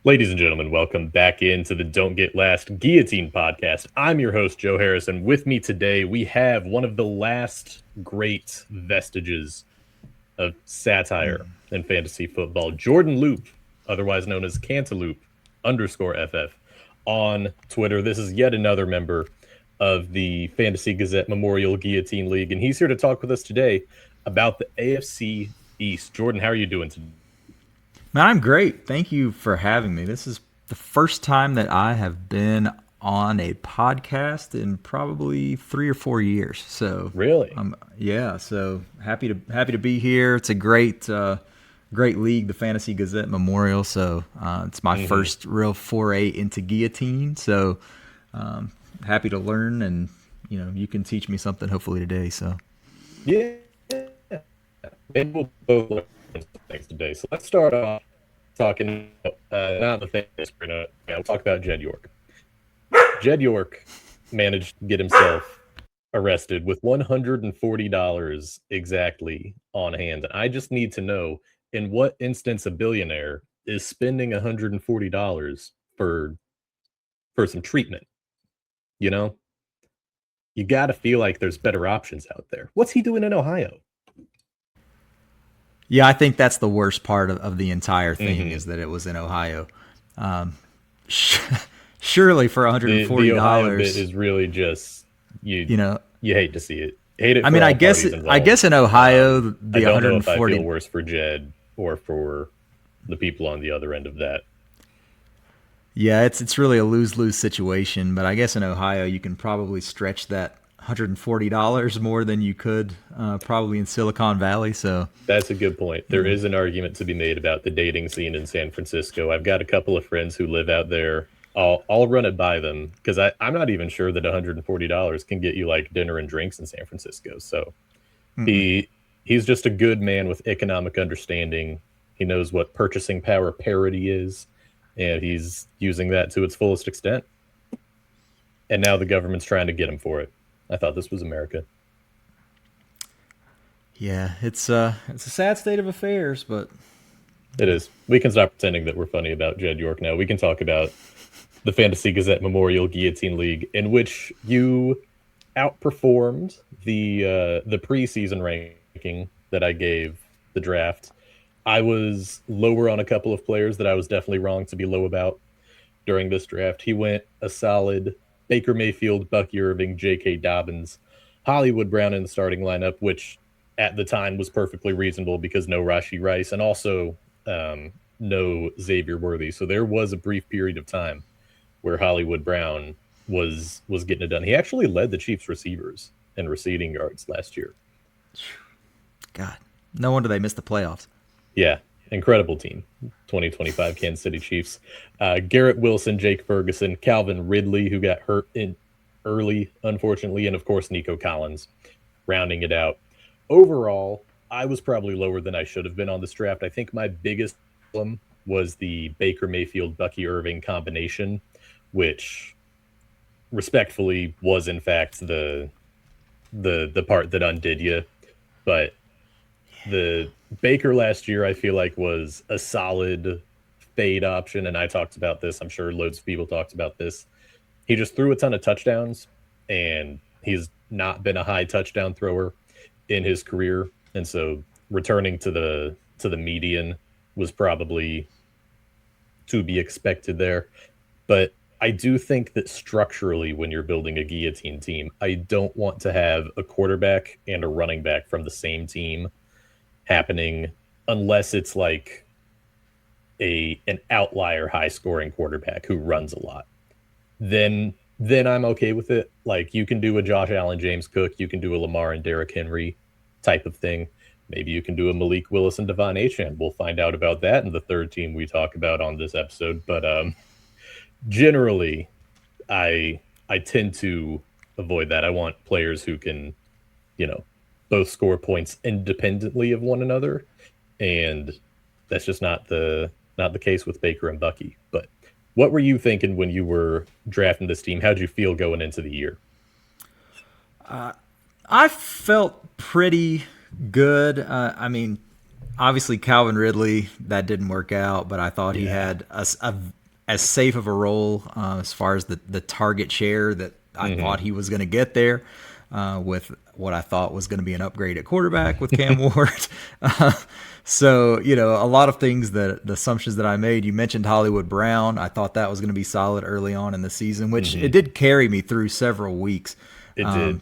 Ladies and gentlemen, welcome back into the Don't Get Last Guillotine podcast. I'm your host, Joe Harris, and with me today we have one of the last great vestiges of satire in fantasy football, Jordan Loupe, otherwise known as Cantaloupe_FF on Twitter. This is yet another member of the Fantasy Gazette Memorial Guillotine League, and he's here to talk with us today about the AFC East. Jordan, how are you doing today? Man, I'm great. Thank you for having me. This is the first time that I have been on a podcast in probably 3 or 4 years. So really, yeah. So happy to be here. It's a great league, the Fantasy Gazette Memorial. So it's my first real foray into guillotine. So happy to learn, and you can teach me something hopefully today. So yeah, maybe we'll both learn things today. So let's start off talking not the things we'll talk about Jed York. Jed York managed to get himself arrested with $140 exactly on hand. And I just need to know, in what instance a billionaire is spending $140 for some treatment? You got to feel like there's better options out there. What's he doing in Ohio? Yeah, I think that's the worst part of the entire thing is that it was in Ohio. Surely for $140, the Ohio bit is really just you hate to see it. Hate it. I mean, I guess in Ohio the I don't 140. know if I feel worse for Jed or for the people on the other end of that. Yeah, it's really a lose-lose situation, but I guess in Ohio you can probably stretch that $140 more than you could probably in Silicon Valley. So that's a good point. There is an argument to be made about the dating scene in San Francisco. I've got a couple of friends who live out there. I'll run it by them because I'm not even sure that $140 can get you like dinner and drinks in San Francisco. So he's just a good man with economic understanding. He knows what purchasing power parity is, and he's using that to its fullest extent. And now the government's trying to get him for it. I thought this was America. Yeah, it's a sad state of affairs, but it is. We can stop pretending that we're funny about Jed York now. We can talk about the Fantasy Gazette Memorial Guillotine League, in which you outperformed the preseason ranking that I gave the draft. I was lower on a couple of players that I was definitely wrong to be low about during this draft. He went a solid Baker Mayfield, Bucky Irving, J.K. Dobbins, Hollywood Brown in the starting lineup, which at the time was perfectly reasonable because no Rashee Rice and also no Xavier Worthy. So there was a brief period of time where Hollywood Brown was getting it done. He actually led the Chiefs receivers in receiving yards last year. God, no wonder they missed the playoffs. Yeah. Incredible team, 2025 Kansas City Chiefs. Garrett Wilson, Jake Ferguson, Calvin Ridley, who got hurt in early, unfortunately, and of course Nico Collins, rounding it out. Overall, I was probably lower than I should have been on this draft. I think my biggest problem was the Baker Mayfield, Bucky Irving combination, which respectfully was in fact the part that undid you. But the Baker last year, I feel like, was a solid fade option, and I talked about this. I'm sure loads of people talked about this. He just threw a ton of touchdowns, and he's not been a high touchdown thrower in his career, and so returning to the median was probably to be expected there. But I do think that structurally, when you're building a guillotine team, I don't want to have a quarterback and a running back from the same team happening unless it's like an outlier high scoring quarterback who runs a lot. Then I'm okay with it. Like, you can do a Josh Allen, James Cook, you can do a Lamar and Derrick Henry type of thing. Maybe you can do a Malik Willis and Devon Achane. We'll find out about that in the third team we talk about on this episode. But generally, I tend to avoid that. I want players who can, both score points independently of one another, and that's just not the case with Baker and Bucky. But what were you thinking when you were drafting this team? How'd you feel going into the year? I felt pretty good. Obviously Calvin Ridley, that didn't work out, but I thought he had a as safe of a role as far as the target share that I thought he was going to get there with what I thought was going to be an upgrade at quarterback with Cam Ward. So, a lot of things the assumptions that I made, you mentioned Hollywood Brown. I thought that was going to be solid early on in the season, which it did carry me through several weeks. It did.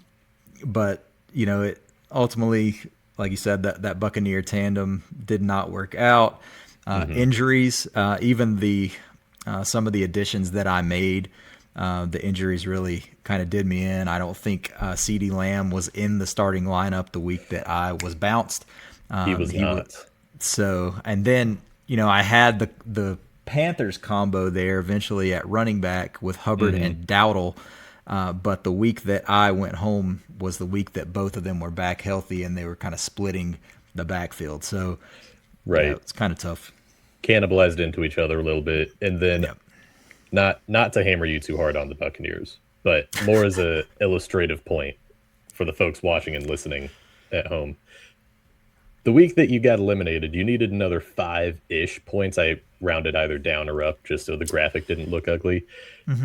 But, it ultimately, like you said, that Buccaneer tandem did not work out. Injuries, even some of the additions that I made, the injuries really kind of did me in. I don't think CeeDee Lamb was in the starting lineup the week that I was bounced. He was not. So, and then, I had the Panthers combo there eventually at running back with Hubbard and Dowdle. But the week that I went home was the week that both of them were back healthy and they were kind of splitting the backfield. So, right, it's kind of tough. Cannibalized into each other a little bit, and then not to hammer you too hard on the Buccaneers, but more as a illustrative point for the folks watching and listening at home. The week that you got eliminated, you needed another 5-ish points. I rounded either down or up just so the graphic didn't look ugly.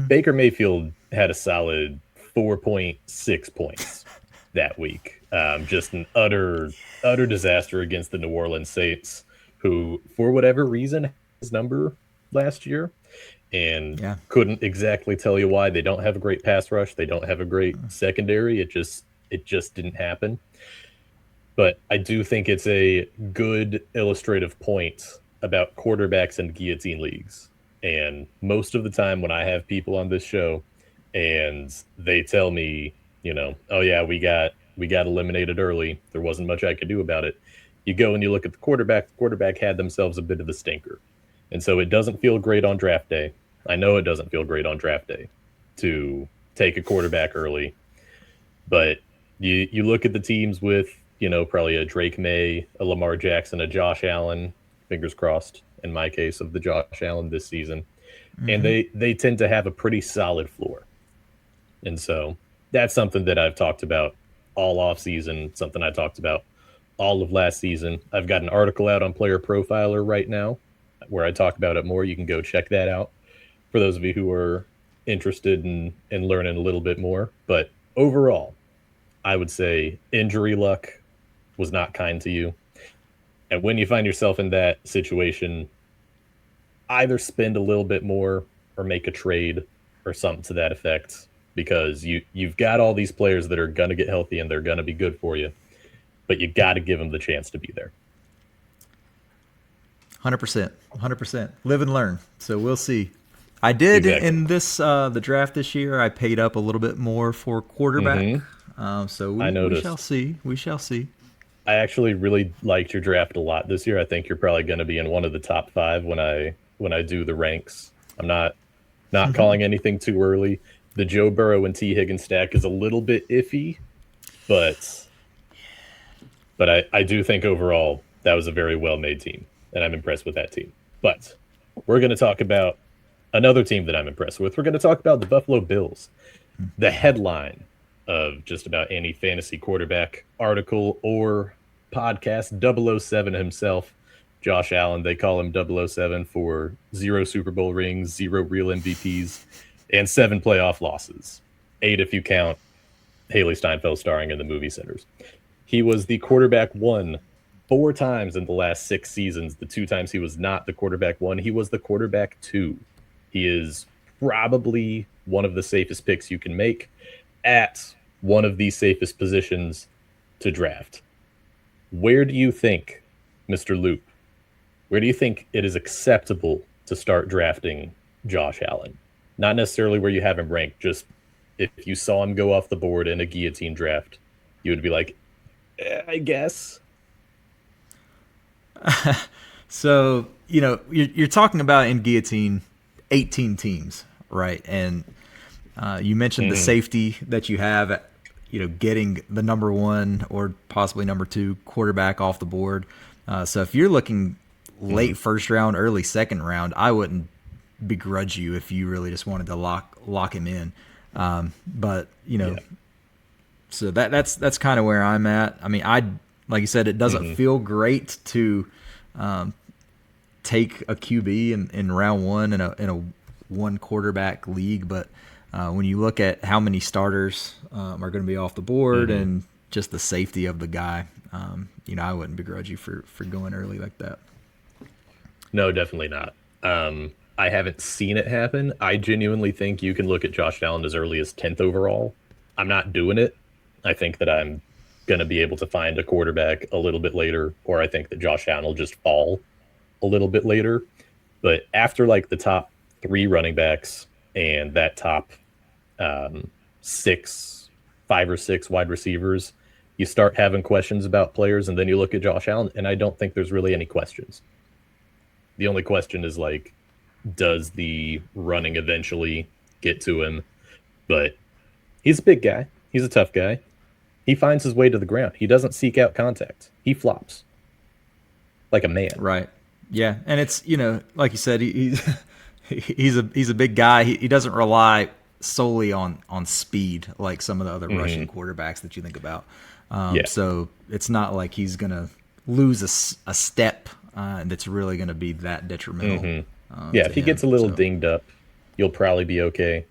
Baker Mayfield had a solid 4.6 points that week. Just an utter disaster against the New Orleans Saints, who, for whatever reason, had his number last year and couldn't exactly tell you why. They don't have a great pass rush. They don't have a great secondary. It just didn't happen. But I do think it's a good illustrative point about quarterbacks and guillotine leagues. And most of the time when I have people on this show and they tell me, oh yeah, we got eliminated early, there wasn't much I could do about it. You go and you look at the quarterback had themselves a bit of a stinker. And so it doesn't feel great on draft day. I know it doesn't feel great on draft day to take a quarterback early. But you look at the teams with, probably a Drake May, a Lamar Jackson, a Josh Allen, fingers crossed in my case of the Josh Allen this season. And they tend to have a pretty solid floor. And so that's something that I've talked about all off season, something I talked about all of last season. I've got an article out on Player Profiler right now where I talk about it more. You can go check that out for those of you who are interested in learning a little bit more. But overall, I would say injury luck was not kind to you. And when you find yourself in that situation, either spend a little bit more or make a trade or something to that effect, because you've got all these players that are going to get healthy and they're going to be good for you, but you got to give them the chance to be there. 100%. Live and learn. So we'll see. I did in this the draft this year. I paid up a little bit more for quarterback. So we shall see. We shall see. I actually really liked your draft a lot this year. I think you're probably going to be in one of the top 5 when I do the ranks. I'm not calling anything too early. The Joe Burrow and T. Higgins stack is a little bit iffy, but I do think overall that was a very well-made team, and I'm impressed with that team. But we're going to talk about another team that I'm impressed with. We're going to talk about the Buffalo Bills. The headline of just about any fantasy quarterback article or podcast, 007 himself, Josh Allen. They call him 007 for 0 Super Bowl rings, 0 real MVPs, and 7 playoff losses. 8 if you count Haley Steinfeld starring in the movie centers. He was the quarterback 1 4 times in the last 6 seasons. The 2 times he was not the quarterback 1, he was the quarterback 2. He is probably one of the safest picks you can make at one of the safest positions to draft. Where do you think, Mr. Loupe, where do you think it is acceptable to start drafting Josh Allen? Not necessarily where you have him ranked, just if you saw him go off the board in a guillotine draft, you would be like, I guess. So, you're talking about in guillotine 18 teams, right? And you mentioned the safety that you have at, getting the number 1 or possibly number 2 quarterback off the board. So if you're looking late first round, early second round, I wouldn't begrudge you if you really just wanted to lock him in. But so that's kind of where I'm at. I mean, like you said, it doesn't feel great to take a QB in round 1 in a one quarterback league, but when you look at how many starters are going to be off the board and just the safety of the guy, I wouldn't begrudge you for going early like that. No, definitely not. I haven't seen it happen. I genuinely think you can look at Josh Allen as early as 10th overall. I'm not doing it. I think that I'm going to be able to find a quarterback a little bit later, or I think that Josh Allen will just fall a little bit later. But after like the top 3 running backs and that top 5 or 6 wide receivers, you start having questions about players, and then you look at Josh Allen, and I don't think there's really any questions. The only question is like, does the running eventually get to him? But he's a big guy. He's a tough guy. He finds his way to the ground. He doesn't seek out contact. He flops like a man. Right. Yeah. And it's, like you said, he's a big guy. He doesn't rely solely on speed like some of the other Russian quarterbacks that you think about. So it's not like he's going to lose a step that's really going to be that detrimental. If he gets a little dinged up, you'll probably be okay.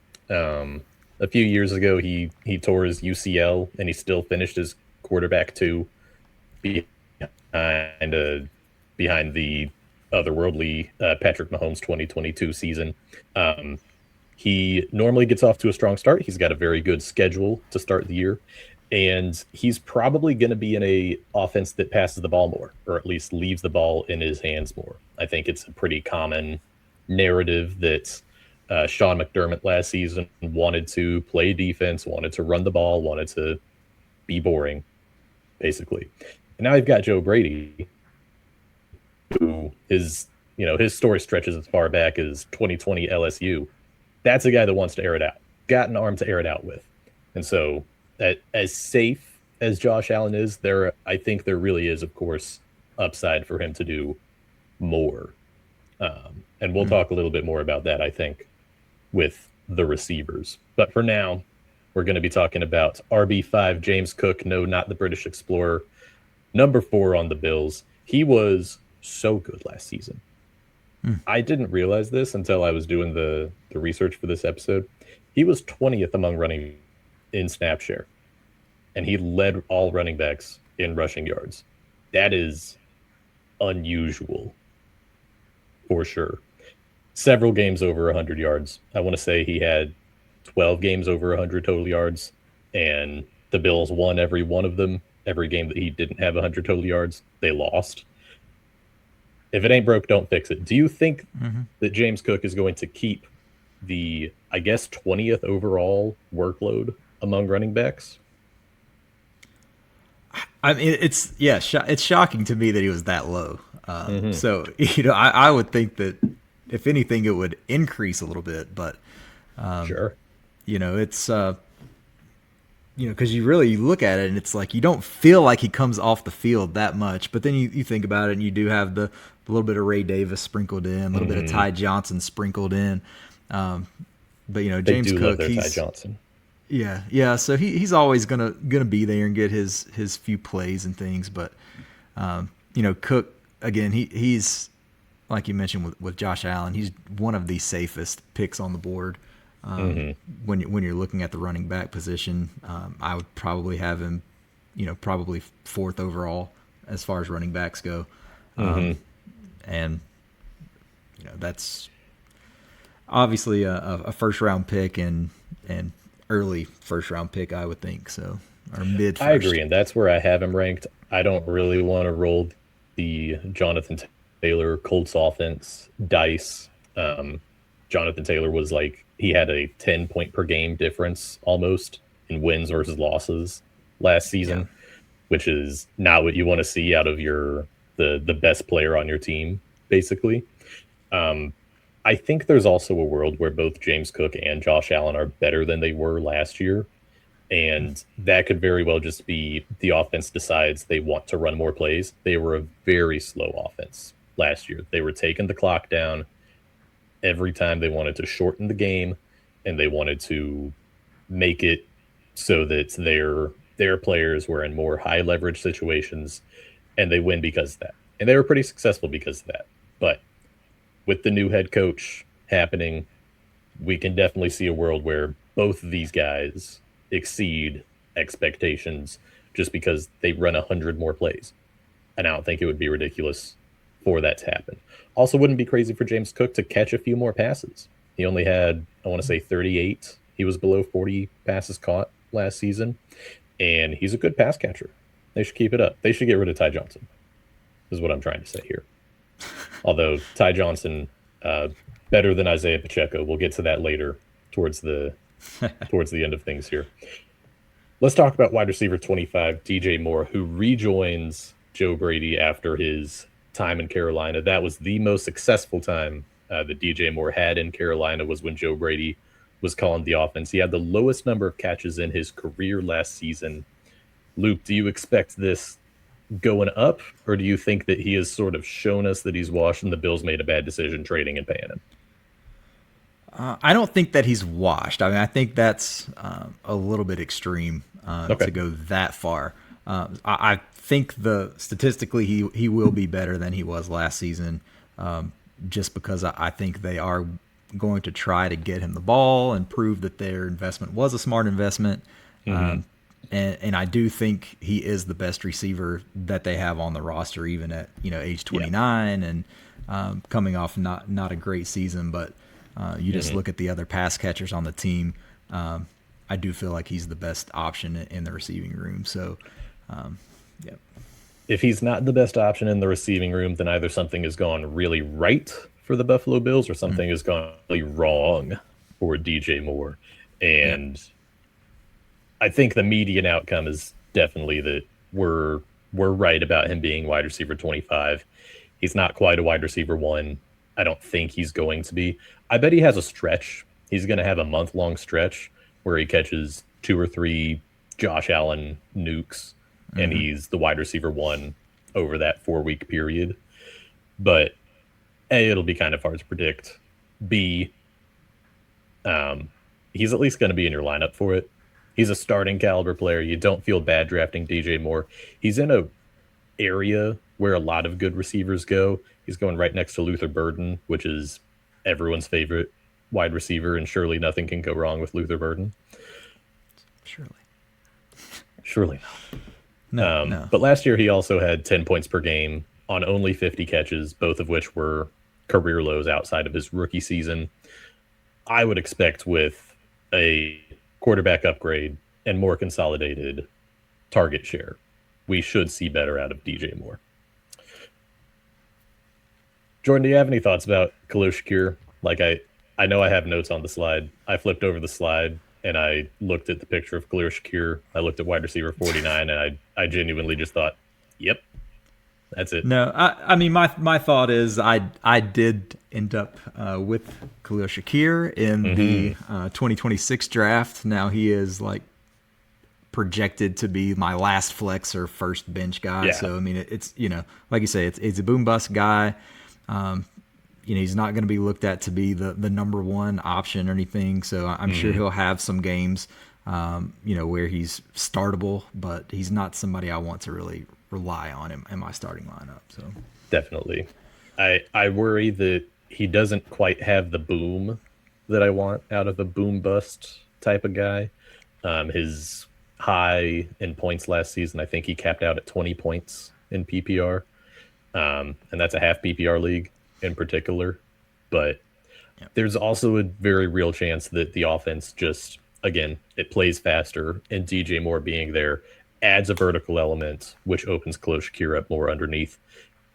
A few years ago, he tore his UCL, and he still finished his quarterback 2 behind the otherworldly Patrick Mahomes 2022 season. He normally gets off to a strong start. He's got a very good schedule to start the year, and he's probably going to be in a offense that passes the ball more, or at least leaves the ball in his hands more. I think it's a pretty common narrative that Sean McDermott last season wanted to play defense, wanted to run the ball, wanted to be boring, basically. And now you've got Joe Brady, who his story stretches as far back as 2020 LSU. That's a guy that wants to air it out. Got an arm to air it out with. And so as safe as Josh Allen is, I think there really is, of course, upside for him to do more. And we'll talk a little bit more about that, I think, with the receivers. But for now, we're going to be talking about RB5 James Cook. No, not the British Explorer. Number 4 on the Bills. He was so good last season. I didn't realize this until I was doing the research for this episode. He was 20th among running in snap share, and he led all running backs in rushing yards. That is unusual for sure. Several games over 100 yards. I want to say he had 12 games over 100 total yards, and the Bills won every one of them. Every game that he didn't have 100 total yards, they lost. If it ain't broke, don't fix it. Do you think that James Cook is going to keep the, 20th overall workload among running backs? I mean, it's shocking to me that he was that low. So, I would think that if anything, it would increase a little bit, but sure. It's because you look at it and it's like you don't feel like he comes off the field that much, but then you think about it and you do have the little bit of Ray Davis sprinkled in, a little bit of Ty Johnson sprinkled in. But James Cook, Ty Johnson. Yeah. So he's always gonna be there and get his few plays and things. But Cook again, he's like you mentioned with Josh Allen, he's one of the safest picks on the board. When you're looking at the running back position, I would probably have him, probably 4th overall as far as running backs go. And that's obviously a first round pick and early first round pick, I would think so, or mid. I agree, and that's where I have him ranked. I don't really want to roll the Jonathan Taylor Colts offense dice. Jonathan Taylor was he had a 10-point per game difference almost in wins versus losses last season, which is not what you want to see out of the best player on your team, basically. I think there's also a world where both James Cook and Josh Allen are better than they were last year, and that could very well just be the offense decides they want to run more plays. They were a very slow offense last year. They were taking the clock down every time they wanted to shorten the game, and they wanted to make it so that their players were in more high leverage situations, and they win because of that. And they were pretty successful because of that. But with the new head coach happening, we can definitely see a world where both of these guys exceed expectations just because they run 100 more plays. And I don't think it would be ridiculous for that to happen. Also, wouldn't be crazy for James Cook to catch a few more passes. He only had, I want to say, 38. He was below 40 passes caught last season, and he's a good pass catcher. They should keep it up. They should get rid of Ty Johnson, is what I'm trying to say here. Although Ty Johnson, better than Isaiah Pacheco. We'll get to that later towards the end of things here. Let's talk about wide receiver 25, DJ Moore, who rejoins Joe Brady after his time in Carolina. That was the most successful time that DJ Moore had in Carolina, was when Joe Brady was calling the offense. He had the lowest number of catches in his career last season. Loupe, do you expect this going up, or do you think that he has sort of shown us that he's washed and the Bills made a bad decision trading and paying him? I don't think that he's washed. I mean, I think that's a little bit extreme to go that far. I think statistically he will be better than he was last season, just because I think they are going to try to get him the ball and prove that their investment was a smart investment. Mm-hmm. And I do think he is the best receiver that they have on the roster, even at age 29 and coming off not a great season. But you just look at the other pass catchers on the team. I do feel like he's the best option in the receiving room. So, yeah. If he's not the best option in the receiving room, then either something has gone really right for the Buffalo Bills or something has gone really wrong for DJ Moore. And I think the median outcome is definitely that we're right about him being wide receiver 25. He's not quite a wide receiver 1. I don't think he's going to be. I bet he has a stretch. He's going to have a month-long stretch where he catches 2 or 3 Josh Allen nukes, and he's the wide receiver 1 over that 4-week period. But A, it'll be kind of hard to predict. B, he's at least going to be in your lineup for it. He's a starting caliber player. You don't feel bad drafting DJ Moore. He's in a area where a lot of good receivers go. He's going right next to Luther Burden, which is everyone's favorite wide receiver, and surely nothing can go wrong with Luther Burden. Surely not. No. But last year he also had 10 points per game on only 50 catches, both of which were career lows outside of his rookie season. I would expect with a quarterback upgrade and more consolidated target share, we should see better out of DJ Moore. Jordan, do you have any thoughts about Khalil Shakir? Like, I know I have notes on the slide. I flipped over the slide and I looked at the picture of Khalil Shakir. I looked at wide receiver 49 and I genuinely just thought, yep, that's it. No, I mean, my thought is I did end up with Khalil Shakir in the 2026 draft. Now he is like projected to be my last flex or first bench guy. Yeah. So, I mean, it's, like you say, it's a boom bust guy. He's not going to be looked at to be the number one option or anything. So I'm sure he'll have some games, where he's startable, but he's not somebody I want to really rely on in my starting lineup. So definitely, I worry that he doesn't quite have the boom that I want out of a boom bust type of guy. His high in points last season, I think he capped out at 20 points in PPR. And that's a half PPR league in particular. But there's also a very real chance that the offense just, again, it plays faster, and DJ Moore being there adds a vertical element, which opens Khalil Shakir up more underneath.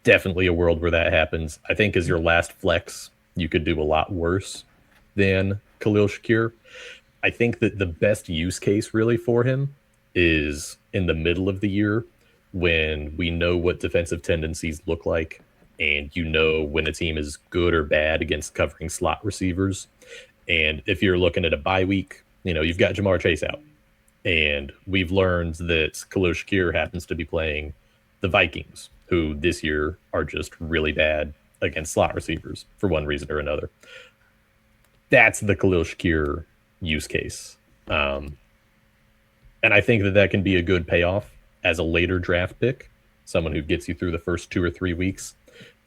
Definitely a world where that happens. I think as your last flex, you could do a lot worse than Khalil Shakir. I think that the best use case really for him is in the middle of the year when we know what defensive tendencies look like and when a team is good or bad against covering slot receivers. And if you're looking at a bye week, you've got Jamar Chase out. And we've learned that Khalil Shakir happens to be playing the Vikings, who this year are just really bad against slot receivers for one reason or another. That's the Khalil Shakir use case. And I think that can be a good payoff as a later draft pick, someone who gets you through the first 2 or 3 weeks.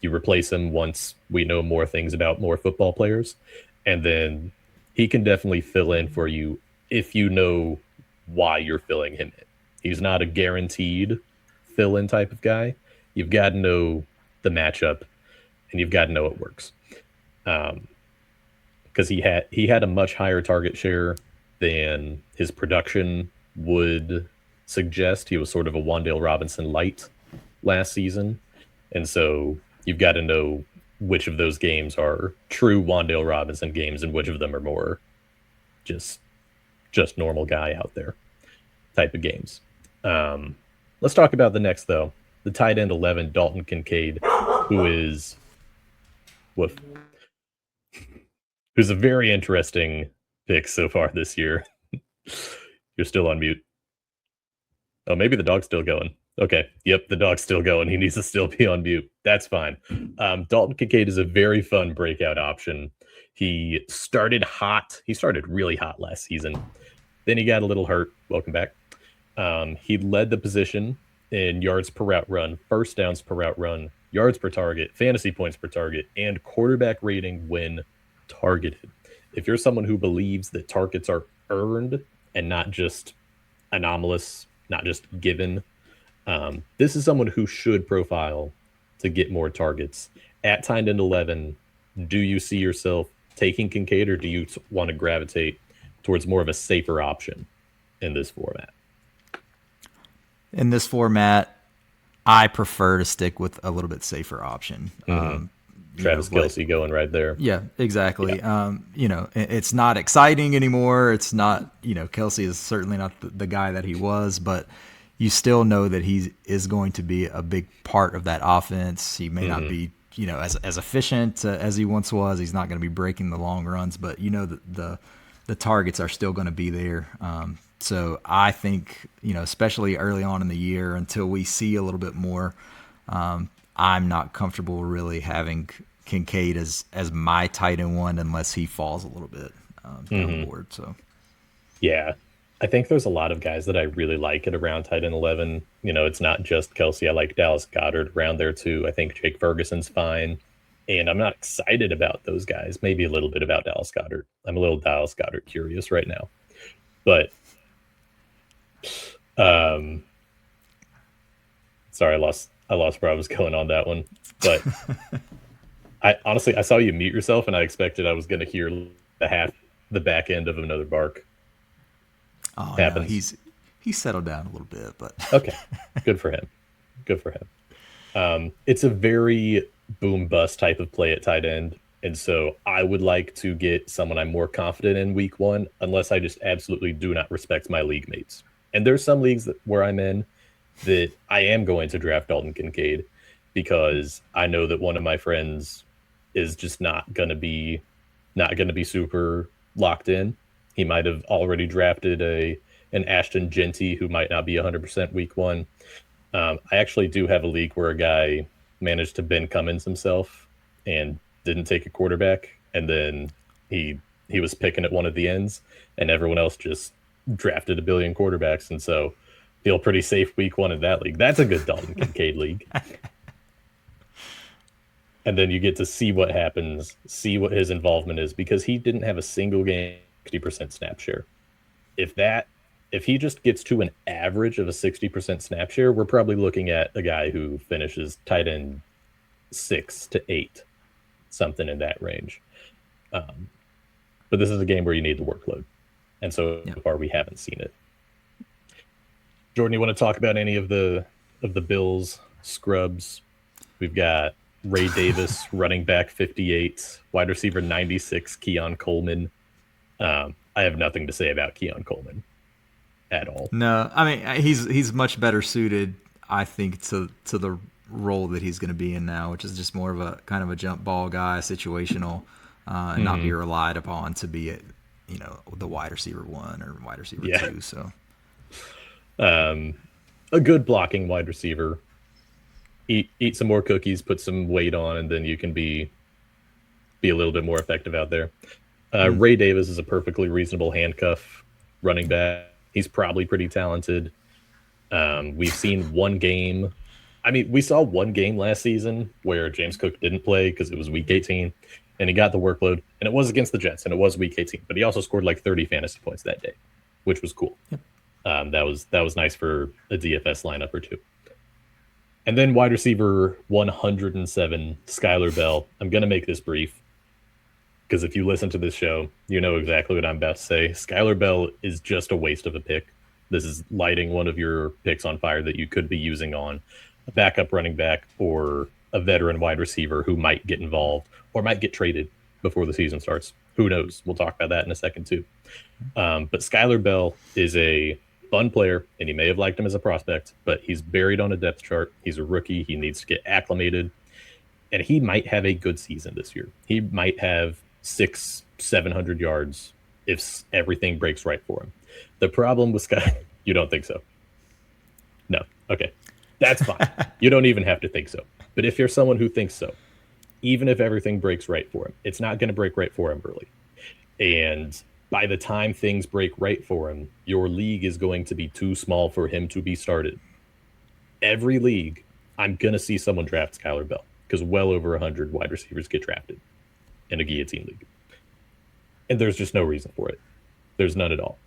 You replace him once we know more things about more football players. And then he can definitely fill in for you if you know why you're filling him in. He's not a guaranteed fill in type of guy. You've got to know the matchup and you've got to know it works. Because he had a much higher target share than his production would suggest. He was sort of a Wan'Dale Robinson light last season. And so you've got to know which of those games are true Wan'Dale Robinson games and which of them are more just normal guy out there type of games. Let's talk about the next, though. The tight end 11, Dalton Kincaid, who's a very interesting pick so far this year. You're still on mute. Oh, maybe the dog's still going. Okay. Yep, the dog's still going. He needs to still be on mute. That's fine. Dalton Kincaid is a very fun breakout option. He started hot. He started really hot last season. Then he got a little hurt. Welcome back. He led the position in yards per route run, first downs per route run, yards per target, fantasy points per target, and quarterback rating when targeted. If you're someone who believes that targets are earned and not just anomalous, not just given, this is someone who should profile to get more targets. At tight end 11, do you see yourself taking Kincaid, or do you want to gravitate towards more of a safer option in this format? In this format, I prefer to stick with a little bit safer option. Travis Kelce going right there. Yeah, exactly. Yeah. It's not exciting anymore. It's not, Kelce is certainly not the guy that he was, but you still know that he is going to be a big part of that offense. He may not be, as efficient as he once was. He's not going to be breaking the long runs, but the targets are still going to be there. So I think, especially early on in the year, until we see a little bit more, I'm not comfortable really having Kincaid as my tight end one unless he falls a little bit down the board. So, yeah, I think there's a lot of guys that I really like at around tight end 11. It's not just Kelce. I like Dallas Goedert around there too. I think Jake Ferguson's fine. And I'm not excited about those guys. Maybe a little bit about Dallas Goedert. I'm a little Dallas Goedert curious right now. But sorry, I lost where I was going on that one. But I saw you mute yourself, and I expected I was going to hear the back end of another bark. Oh, no, he's settled down a little bit, but okay, good for him. Good for him. It's a very boom bust type of play at tight end, and so I would like to get someone I'm more confident in week one, unless I just absolutely do not respect my league mates. And there's some leagues where I'm in that I am going to draft Dalton Kincaid because I know that one of my friends is just not going to be super locked in. He might have already drafted an Ashton Genty who might not be 100% week one. I actually do have a league where a guy managed to Ben Cummins himself and didn't take a quarterback, and then he was picking at one of the ends, and everyone else just drafted a billion quarterbacks, and so feel pretty safe week one in that league. That's a good Dalton Kincaid league. And then you get to see what happens, see what his involvement is, because he didn't have a single game 60% snap share. If he just gets to an average of a 60% snap share, we're probably looking at a guy who finishes tight end 6 to 8, something in that range. But this is a game where you need the workload. And so far we haven't seen it. Jordan, you want to talk about any of the Bills scrubs? We've got Ray Davis, running back 58, wide receiver 96, Keon Coleman. I have nothing to say about Keon Coleman at all. No, I mean he's much better suited, I think, to the role that he's going to be in now, which is just more of a kind of a jump ball guy, situational, and not be relied upon to be the wide receiver 1 or wide receiver 2. So, a good blocking wide receiver. Eat some more cookies, put some weight on, and then you can be a little bit more effective out there. Ray Davis is a perfectly reasonable handcuff running back. He's probably pretty talented. We've seen one game. I mean, we saw one game last season where James Cook didn't play because it was week 18. and he got the workload, and it was against the Jets, and it was week 18, but he also scored like 30 fantasy points that day, which was cool. Yep. That was nice for a DFS lineup or two. And then wide receiver 107, Skylar Bell. I'm going to make this brief because if you listen to this show, you know exactly what I'm about to say. Skylar Bell is just a waste of a pick. This is lighting one of your picks on fire that you could be using on a backup running back or a veteran wide receiver who might get involved or might get traded before the season starts. Who knows? We'll talk about that in a second too. But Skylar Bell is a fun player, and you may have liked him as a prospect, but he's buried on a depth chart. He's a rookie. He needs to get acclimated, and he might have a good season this year. He might have 600-700 yards if everything breaks right for him. The problem with Sky, you don't think so? No. Okay. That's fine. You don't even have to think so. But if you're someone who thinks so, even if everything breaks right for him, it's not going to break right for him early. And by the time things break right for him, your league is going to be too small for him to be started. Every league, I'm going to see someone draft Skylar Bell because well over 100 wide receivers get drafted in a Guillotine league. And there's just no reason for it. There's none at all.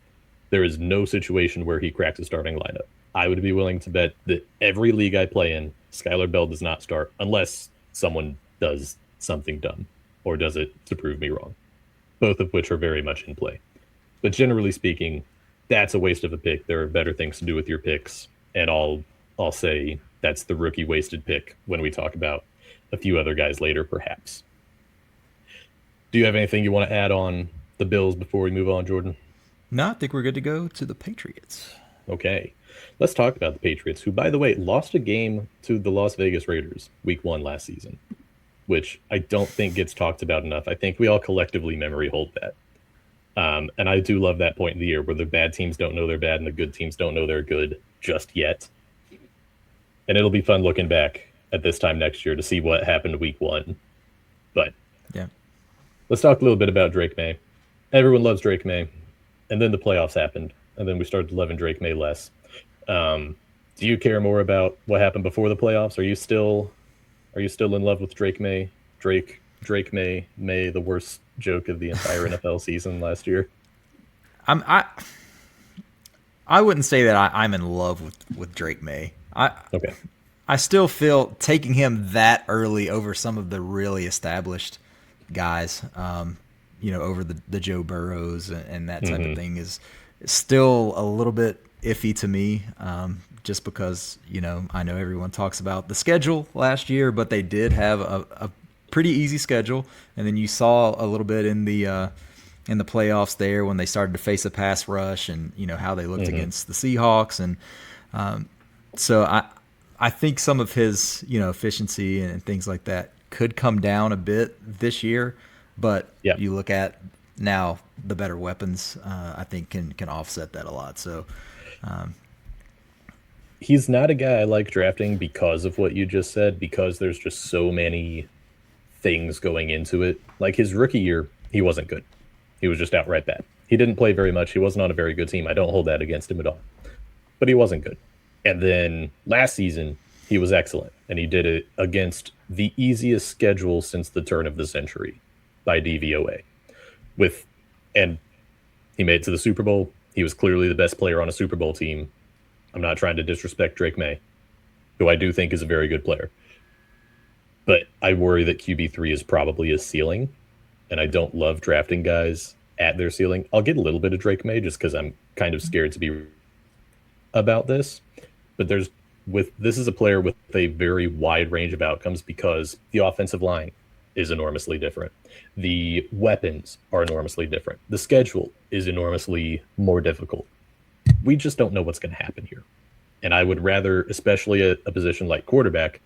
There is no situation where he cracks a starting lineup. I would be willing to bet that every league I play in, Skylar Bell does not start unless someone does something dumb or does it to prove me wrong, both of which are very much in play. But generally speaking, that's a waste of a pick. There are better things to do with your picks, and I'll say that's the rookie wasted pick when we talk about a few other guys later, perhaps. Do you have anything you want to add on the Bills before we move on, Jordan? No, I think we're good to go to the Patriots. Okay. Let's talk about the Patriots, who, by the way, lost a game to the Las Vegas Raiders week 1 last season, which I don't think gets talked about enough. I think we all collectively memory hold that. And I do love that point in the year where the bad teams don't know they're bad and the good teams don't know they're good just yet. And it'll be fun looking back at this time next year to see what happened week 1. But yeah, let's talk a little bit about Drake May. Everyone loves Drake May. And then the playoffs happened. And then we started loving Drake May less. Do you care more about what happened before the playoffs? Are you still in love with Drake May? Drake May, the worst joke of the entire NFL season last year. I wouldn't say that I'm in love with Drake May. Okay. I still feel taking him that early over some of the really established guys, over the Joe Burrows and that type of thing is still a little bit iffy to me, just because, I know everyone talks about the schedule last year, but they did have a pretty easy schedule. And then you saw a little bit in the playoffs there when they started to face a pass rush and, how they looked against the Seahawks. And so I think some of his, efficiency and things like that could come down a bit this year. But you look at now the better weapons, I think can offset that a lot. So he's not a guy I like drafting because of what you just said, because there's just so many things going into it. Like his rookie year, he wasn't good. He was just outright bad. He didn't play very much. He wasn't on a very good team. I don't hold that against him at all. But he wasn't good. And then last season, he was excellent. And he did it against the easiest schedule since the turn of the century by DVOA. And he made it to the Super Bowl. He was clearly the best player on a Super Bowl team. I'm not trying to disrespect Drake May, who I do think is a very good player. But I worry that QB3 is probably his ceiling, and I don't love drafting guys at their ceiling. I'll get a little bit of Drake May just because I'm kind of scared to be about this. But this is a player with a very wide range of outcomes because the offensive line is enormously different. The weapons are enormously different. The schedule is enormously more difficult. We just don't know what's going to happen here. And I would rather, especially a position like quarterback,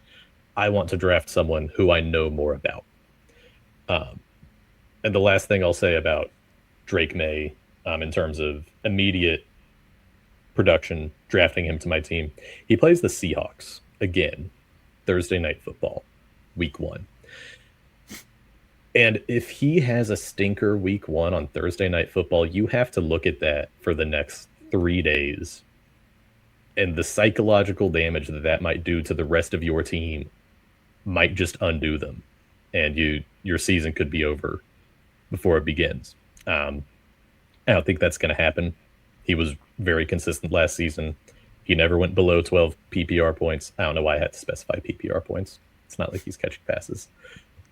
I want to draft someone who I know more about. And the last thing I'll say about Drake May, in terms of immediate production, drafting him to my team, he plays the Seahawks again, Thursday Night Football, week 1. And if he has a stinker week 1 on Thursday Night Football, you have to look at that for the next 3 days. And the psychological damage that might do to the rest of your team might just undo them. And your season could be over before it begins. I don't think that's going to happen. He was very consistent last season. He never went below 12 PPR points. I don't know why I had to specify PPR points. It's not like he's catching passes.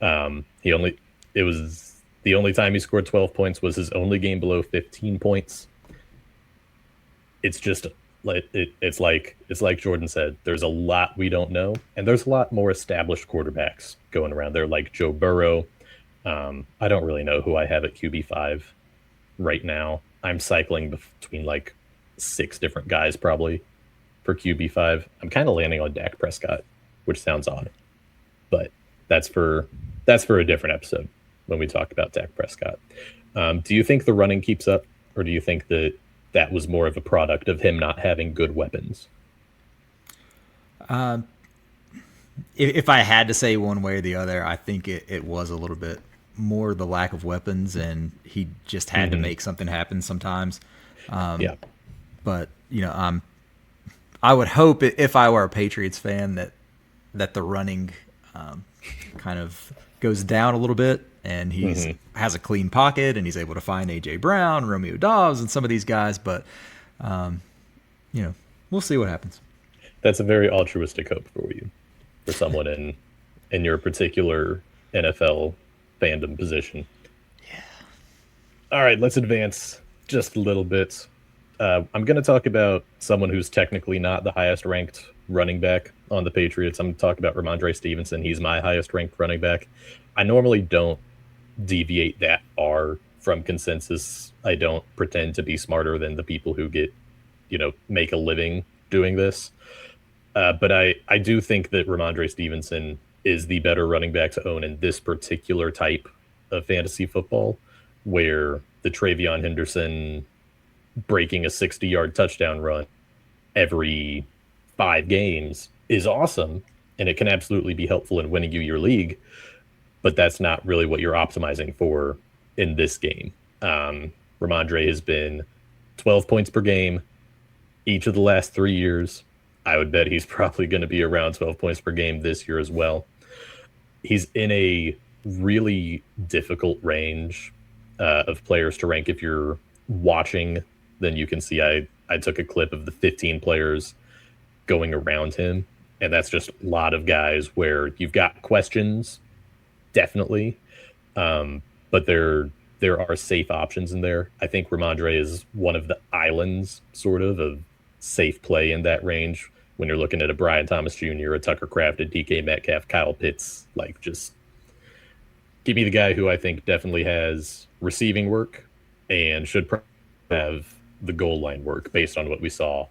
It was the only time he scored 12 points was his only game below 15 points. It's just it's like Jordan said, there's a lot we don't know, and there's a lot more established quarterbacks going around there, like Joe Burrow. I don't really know who I have at QB5 right now. I'm cycling between like 6 different guys probably for QB5. I'm kind of landing on Dak Prescott, which sounds odd, but that's for a different episode when we talk about Dak Prescott. Do you think the running keeps up, or do you think that was more of a product of him not having good weapons? If I had to say one way or the other, I think it was a little bit more the lack of weapons, and he just had to make something happen sometimes. Yeah. But, I would hope if I were a Patriots fan that the running kind of goes down a little bit, and he has a clean pocket, and he's able to find A.J. Brown, Romeo Dobbs, and some of these guys. But, we'll see what happens. That's a very altruistic hope for someone in your particular NFL fandom position. Yeah. All right, let's advance just a little bit. I'm going to talk about someone who's technically not the highest ranked running back on the Patriots. I'm going to talk about Ramondre Stevenson. He's my highest ranked running back. I normally don't deviate that far from consensus. I don't pretend to be smarter than the people who make a living doing this. But I do think that Ramondre Stevenson is the better running back to own in this particular type of fantasy football, where the Travion Henderson breaking a 60-yard touchdown run every 5 games is awesome, and it can absolutely be helpful in winning you your league, but that's not really what you're optimizing for in this game. Ramondre has been 12 points per game each of the last 3 years. I would bet he's probably going to be around 12 points per game this year as well. He's in a really difficult range of players to rank. If you're watching, then you can see I took a clip of the 15 players going around him, and that's just a lot of guys where you've got questions, definitely, but there are safe options in there. I think Ramondre is one of the islands, sort of safe play in that range. When you're looking at a Brian Thomas Jr., a Tucker Kraft, a DK Metcalf, Kyle Pitts, like, just give me the guy who I think definitely has receiving work and should probably have the goal line work based on what we saw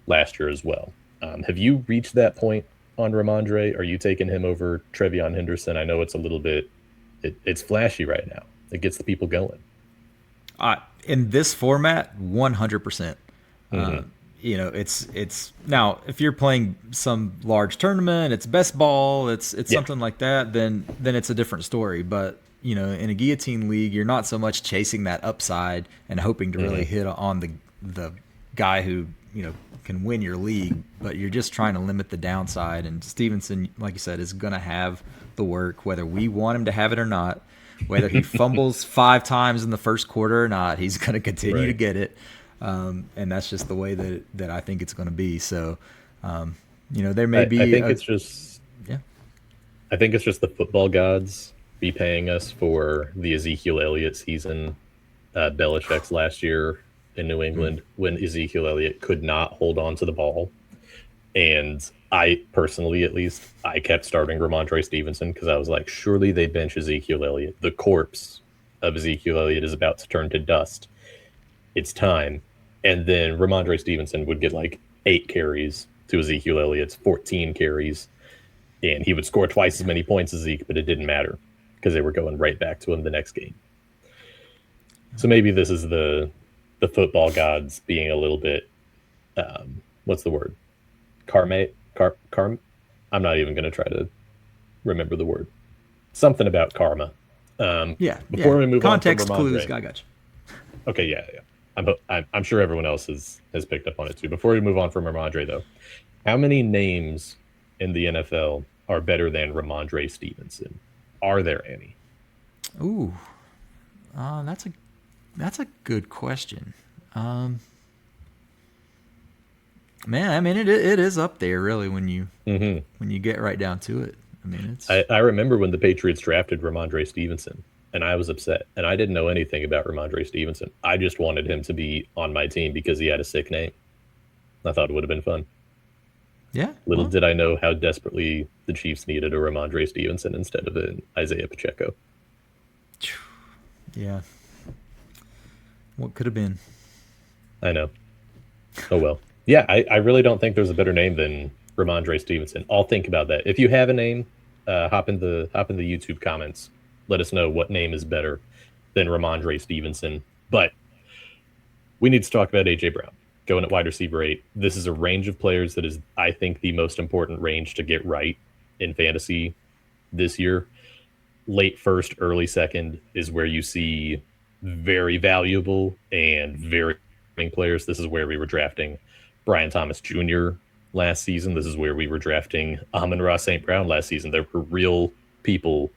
last year as well. Have you reached that point on Ramondre? Are you taking him over Travion Henderson? I know it's a little bit, it's flashy right now. It gets the people going. In this format, 100%. It's now, if you're playing some large tournament, it's best ball, it's something like that, then it's a different story. But in a Guillotine league, you're not so much chasing that upside and hoping to really hit on the guy who can win your league, but you're just trying to limit the downside. And Stevenson, like you said, is going to have the work, whether we want him to have it or not. Whether he fumbles 5 times in the first quarter or not, he's going to continue to get it. And that's just the way that I think it's going to be. So, there may be. I think it's just the football gods be paying us for the Ezekiel Elliott season, Belichick's last year in New England, when Ezekiel Elliott could not hold on to the ball. And I personally, at least, I kept starting Ramondre Stevenson because I was like, surely they bench Ezekiel Elliott. The corpse of Ezekiel Elliott is about to turn to dust. It's time. And then Ramondre Stevenson would get like 8 carries to Ezekiel Elliott's 14 carries. And he would score twice as many points as Zeke, but it didn't matter because they were going right back to him the next game. So maybe this is the football gods being a little bit, what's the word? Karm. I'm not even going to try to remember the word. Something about karma. Before we move context on from Ramondre, clues, I got you. Okay, yeah. I'm sure everyone else has picked up on it too. Before we move on from Ramondre, though, how many names in the NFL are better than Ramondre Stevenson? Are there any? Ooh, that's a good question. Um, Man, I mean it is up there really Hmm. when you get right down to it. I mean I remember when the Patriots drafted Ramondre Stevenson, and I was upset. And I didn't know anything about Ramondre Stevenson. I just wanted him to be on my team because he had a sick name. I thought it would have been fun. yeah, Little well, did I know how desperately the Chiefs needed a Ramondre Stevenson instead of an Isaiah Pacheco. yeah. What could have been? I know. Oh well. Yeah, I really don't think there's a better name than Ramondre Stevenson. I'll think about that. If you have a name, hop in the YouTube comments. Let us know what name is better than Ramondre Stevenson. But we need to talk about AJ Brown going at wide receiver 8. This is a range of players that is, I think, the most important range to get right in fantasy this year. Late first, early second is where you see very valuable and very players. This is where we were drafting Brian Thomas Jr. last season. This is where we were drafting Amon-Ra St. Brown last season. There were real people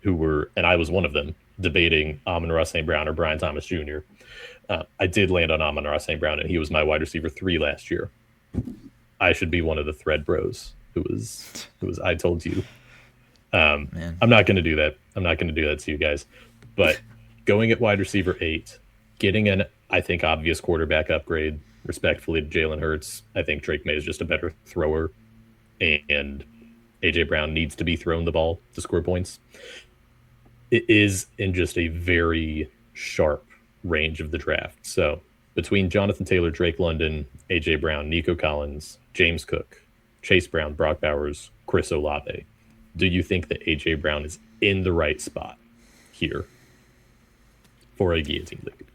who were, and I was one of them, debating Amon-Ra St. Brown or Brian Thomas Jr. I did land on Amon-Ra St. Brown, and he was my wide receiver 3 last year. I should be one of the thread bros who was I told you. Man. I'm not going to do that. I'm not going to do that to you guys. But going at wide receiver 8, getting an, I think, obvious quarterback upgrade, respectfully to Jalen Hurts. I think Drake May is just a better thrower, and AJ Brown needs to be thrown the ball to score points. It is in just a very sharp range of the draft. So between Jonathan Taylor, Drake London, AJ Brown, Nico Collins, James Cook, Chase Brown, Brock Bowers, Chris Olave, do you think that AJ Brown is in the right spot here for a guillotine league?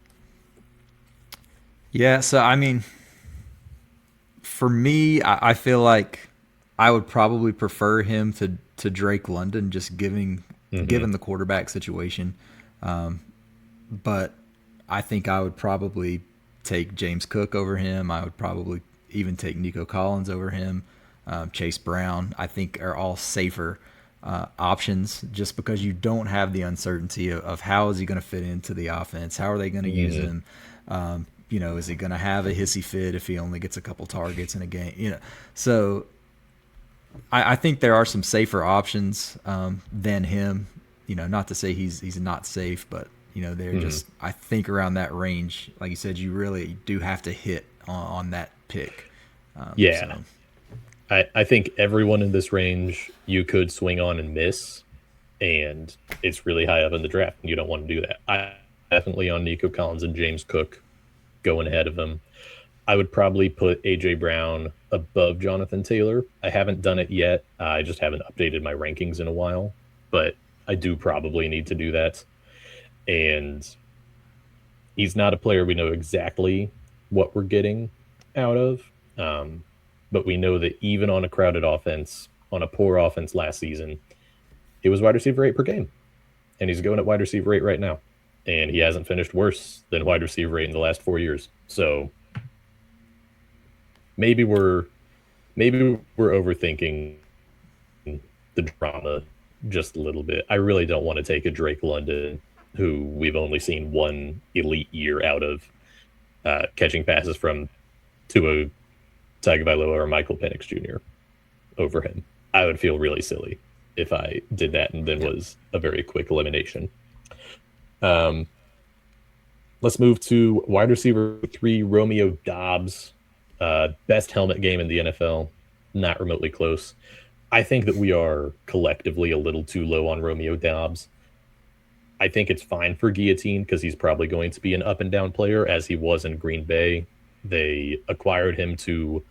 Yeah, so I mean, for me, I feel like I would probably prefer him to Drake London, just Mm-hmm. given the quarterback situation. But I think I would probably take James Cook over him. I would probably even take Nico Collins over him. Chase Brown, I think, are all safer options just because you don't have the uncertainty of how is he going to fit into the offense? How are they going to use Mm-hmm. him? Is he going to have a hissy fit if he only gets a couple targets in a game? So I think there are some safer options than him. Not to say he's not safe, but they're Mm-hmm. just, I think, around that range. Like you said, you really do have to hit on that pick. Yeah. So I think everyone in this range you could swing on and miss, and it's really high up in the draft, and you don't want to do that. I definitely on Nico Collins and James Cook going ahead of him. I would probably put AJ Brown above Jonathan Taylor. I haven't done it yet. I just haven't updated my rankings in a while, but I do probably need to do that. And he's not a player we know exactly what we're getting out of. Um, but we know that even on a crowded offense, on a poor offense last season, he was wide receiver 8 per game. And he's going at wide receiver 8 right now. And he hasn't finished worse than wide receiver 8 in the last 4 years. So maybe we're overthinking the drama just a little bit. I really don't want to take a Drake London who we've only seen one elite year out of, catching passes from Tua Tagovailoa or Michael Penix Jr. over him. I would feel really silly if I did that and then yeah, was a very quick elimination. Um, let's move to wide receiver 3, Romeo Doubs. Best helmet game in the NFL, not remotely close. I think that we are collectively a little too low on Romeo Doubs. I think it's fine for Guillotine because he's probably going to be an up and down player as he was in Green Bay. They acquired him to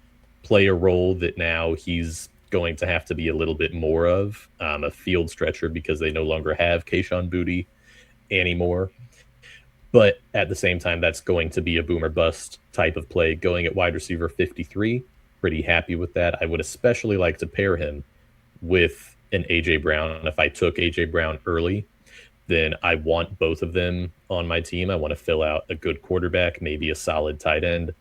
play a role that now he's going to have to be a little bit more of, a field stretcher, because they no longer have Kayshon Boutte anymore. But at the same time, that's going to be a boomer bust type of play going at wide receiver 53. Pretty happy with that. I would especially like to pair him with an AJ Brown. If I took AJ Brown early, then I want both of them on my team. I want to fill out a good quarterback, maybe a solid tight end,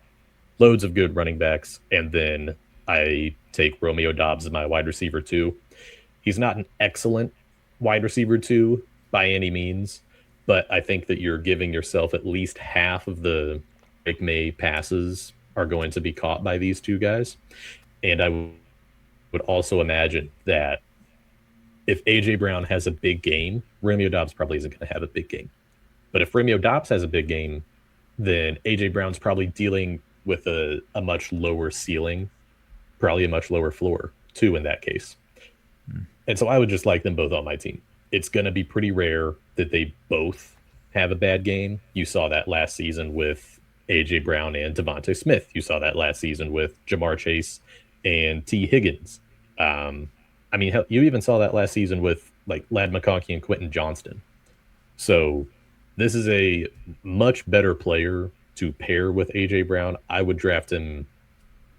loads of good running backs, and then I take Romeo Doubs as my wide receiver 2. He's not an excellent wide receiver 2, by any means, but I think that you're giving yourself at least half of the Drake May passes are going to be caught by these two guys. And I would also imagine that if A.J. Brown has a big game, Romeo Doubs probably isn't going to have a big game. But if Romeo Doubs has a big game, then A.J. Brown's probably dealing with a much lower ceiling, probably a much lower floor, too, in that case. And so I would just like them both on my team. It's going to be pretty rare that they both have a bad game. You saw that last season with A.J. Brown and Devontae Smith. You saw that last season with Jamar Chase and T. Higgins. I mean, hell, you even saw that last season with like Ladd McConkey and Quentin Johnston. So this is a much better player to pair with A.J. Brown. I would draft him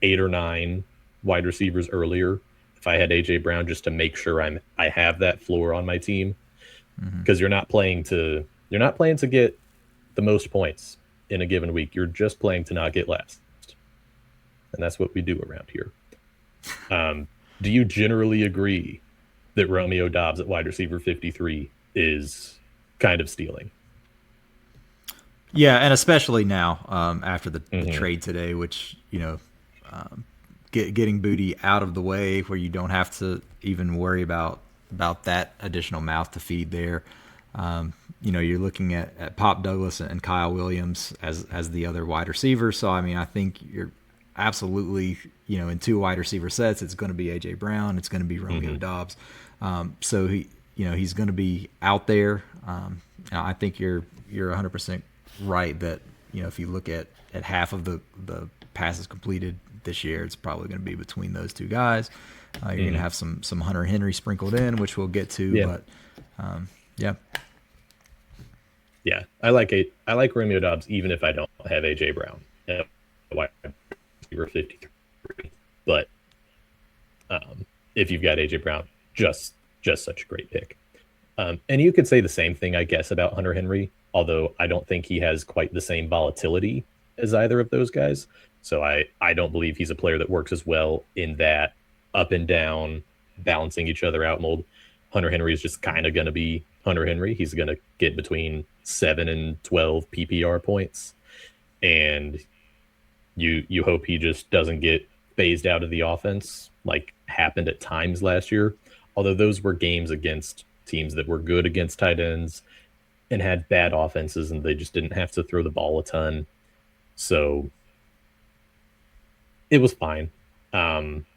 8 or 9 wide receivers earlier if I had A.J. Brown, just to make sure I have that floor on my team, because you're not playing to get the most points in a given week. You're just playing to not get last, and that's what we do around here. Do you generally agree that Romeo Doubs at wide receiver 53 is kind of stealing? Yeah, and especially now after the trade today, which, getting Booty out of the way where you don't have to even worry about that additional mouth to feed there. You're looking at Pop Douglas and Kyle Williams as the other wide receivers. So, I mean, I think you're absolutely, in 2 wide receiver sets, it's going to be A.J. Brown, it's going to be Romeo Doubs. So he's going to be out there. I think you're 100% right that, if you look at half of the passes completed this year, it's probably going to be between those two guys. You're going to have some Hunter Henry sprinkled in, which we'll get to. Yeah. But yeah. Yeah, I like Romeo Doubs even if I don't have A.J. Brown at wide receiver 53. But if you've got A.J. Brown, just such a great pick. And you could say the same thing, I guess, about Hunter Henry, although I don't think he has quite the same volatility as either of those guys. So I don't believe he's a player that works as well in that up and down, balancing each other out mold. Hunter Henry is just kind of going to be Hunter Henry. He's going to get between 7 and 12 PPR points. And you hope he just doesn't get phased out of the offense like happened at times last year. Although those were games against teams that were good against tight ends and had bad offenses, and they just didn't have to throw the ball a ton. So it was fine.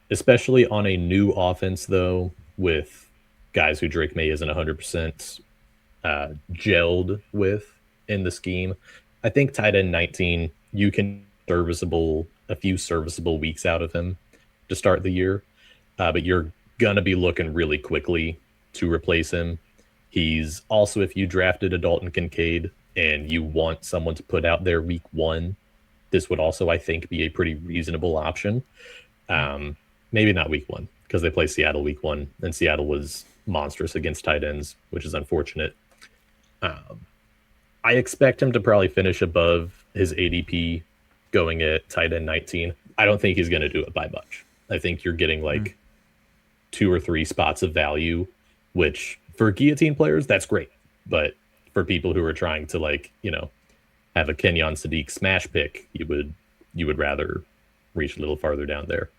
Especially on a new offense, though, with guys who Drake May isn't 100% gelled with in the scheme. I think tight end 19, you can a few serviceable weeks out of him to start the year, but you're going to be looking really quickly to replace him. He's also, if you drafted a Dalton Kincaid and you want someone to put out there week 1, this would also, I think, be a pretty reasonable option. Maybe not week 1 because they play Seattle week 1, and Seattle was monstrous against tight ends, which is unfortunate. I expect him to probably finish above his ADP going at tight end 19. I don't think he's going to do it by much. I think you're getting like 2 or 3 spots of value, which for Guillotine players, that's great. But for people who are trying to have a Kenyon Sadiq smash pick, you would rather reach a little farther down there.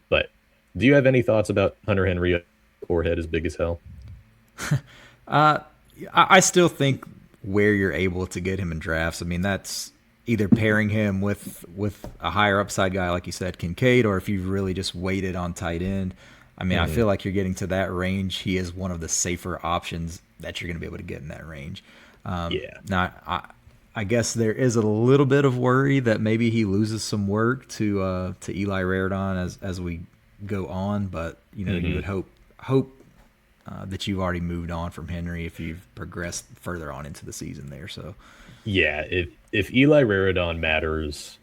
But do you have any thoughts about Hunter Henry, forehead as big as hell? I still think where you're able to get him in drafts, I mean, that's either pairing him with a higher upside guy, like you said, Kincaid, or if you've really just waited on tight end. I mean, I feel like you're getting to that range. He is one of the safer options that you're going to be able to get in that range. Now, I guess there is a little bit of worry that maybe he loses some work to Eli Raridon as we go on, but you would hope that you've already moved on from Henry if you've progressed further on into the season there. So, yeah, if Eli Raridon matters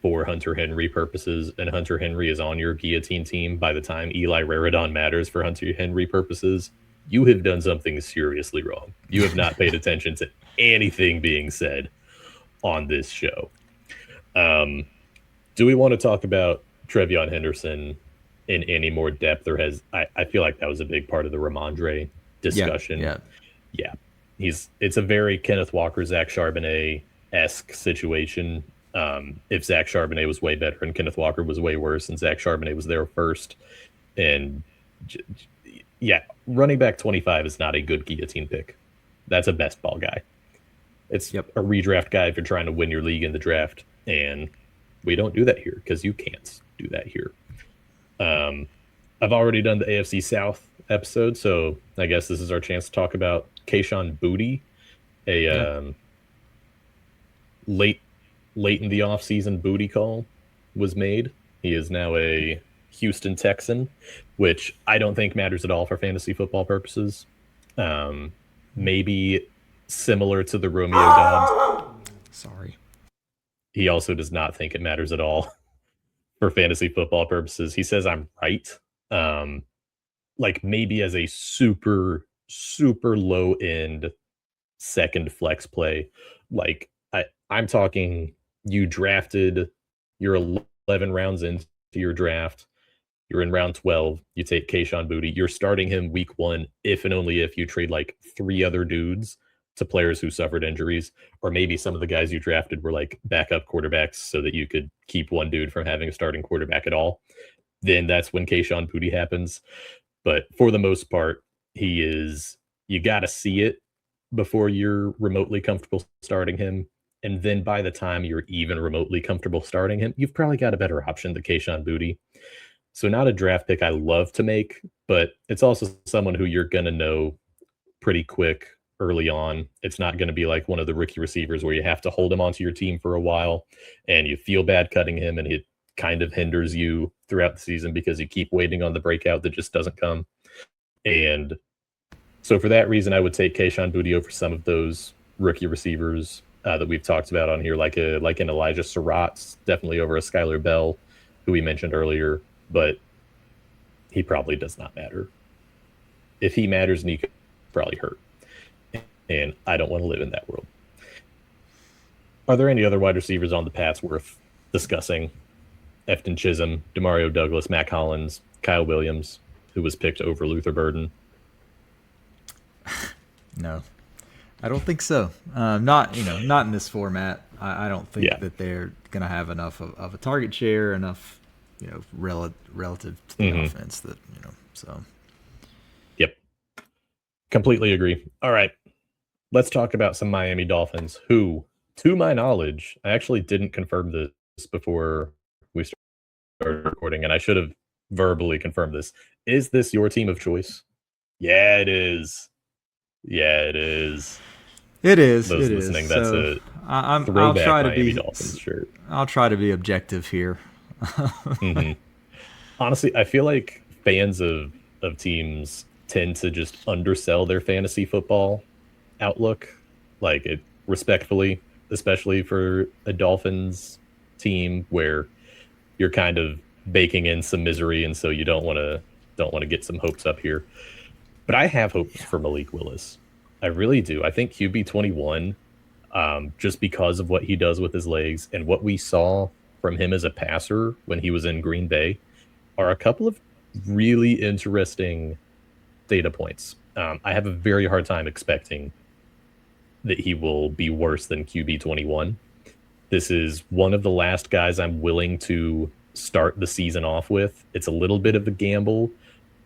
for Hunter Henry purposes, and Hunter Henry is on your Guillotine team by the time Eli Raridon matters for Hunter Henry purposes, you have done something seriously wrong. You have not paid attention to anything being said on this show. Do we want to talk about Trevion Henderson in any more depth? Or I feel like that was a big part of the Ramondre discussion. Yeah, it's a very Kenneth Walker, Zach Charbonnet-esque situation. If Zach Charbonnet was way better and Kenneth Walker was way worse, and Zach Charbonnet was there first, and yeah, running back 25 is not a good guillotine pick. That's a best ball guy. It's Yep. a redraft guy if you're trying to win your league in the draft, and we don't do that here because you can't do that here. I've already done the AFC South episode, so I guess this is our chance to talk about Kayshon Boutte, a late in the offseason booty call was made. He is now a Houston Texan, which I don't think matters at all for fantasy football purposes. Maybe similar to the Romeo Dobbs. Sorry. He also does not think it matters at all for fantasy football purposes. He says I'm right. Like maybe as a super, super low end second flex play. Like I'm talking you drafted, you're 11 rounds into your draft. You're in round 12. You take Kayshon Boutte. You're starting him week 1 if and only if you trade like 3 other dudes to players who suffered injuries, or maybe some of the guys you drafted were like backup quarterbacks so that you could keep one dude from having a starting quarterback at all. Then that's when Kayshon Boutte happens. But for the most part, you got to see it before you're remotely comfortable starting him. And then by the time you're even remotely comfortable starting him, you've probably got a better option than Kayshon Boutte. So not a draft pick I love to make, but it's also someone who you're going to know pretty quick early on. It's not going to be like one of the rookie receivers where you have to hold him onto your team for a while and you feel bad cutting him and it kind of hinders you throughout the season because you keep waiting on the breakout that just doesn't come. And so for that reason, I would take Kayshon Boutte over some of those rookie receivers that we've talked about on here, like an Elijah Surratt, definitely over a Skylar Bell, who we mentioned earlier, but he probably does not matter. If he matters, Nico probably hurt. And I don't want to live in that world. Are there any other wide receivers on the Pats worth discussing? Efton Chisholm, Demario Douglas, Mac Hollins, Kyle Williams, who was picked over Luther Burden. No, I don't think so. Not in this format. I don't think that they're going to have enough of a target share, enough, relative to the offense that, so. Yep. Completely agree. All right. Let's talk about some Miami Dolphins who, to my knowledge, I actually didn't confirm this before we started recording, and I should have verbally confirmed this. Is this your team of choice? Yeah, it is. Yeah, it is. It is. Those it listening, is. that's so a throwback I'll try to Miami be Dolphins shirt. I'll try to be objective here. Honestly, I feel like fans of teams tend to just undersell their fantasy football outlook, like it respectfully, especially for a Dolphins team where you're kind of baking in some misery, and so you don't want to get some hopes up here. But I have hopes for Malik Willis. I really do. I think QB 21, just because of what he does with his legs and what we saw from him as a passer when he was in Green Bay, are a couple of really interesting data points. I have a very hard time expecting that he will be worse than QB 21. This is one of the last guys I'm willing to start the season off with. It's a little bit of a gamble,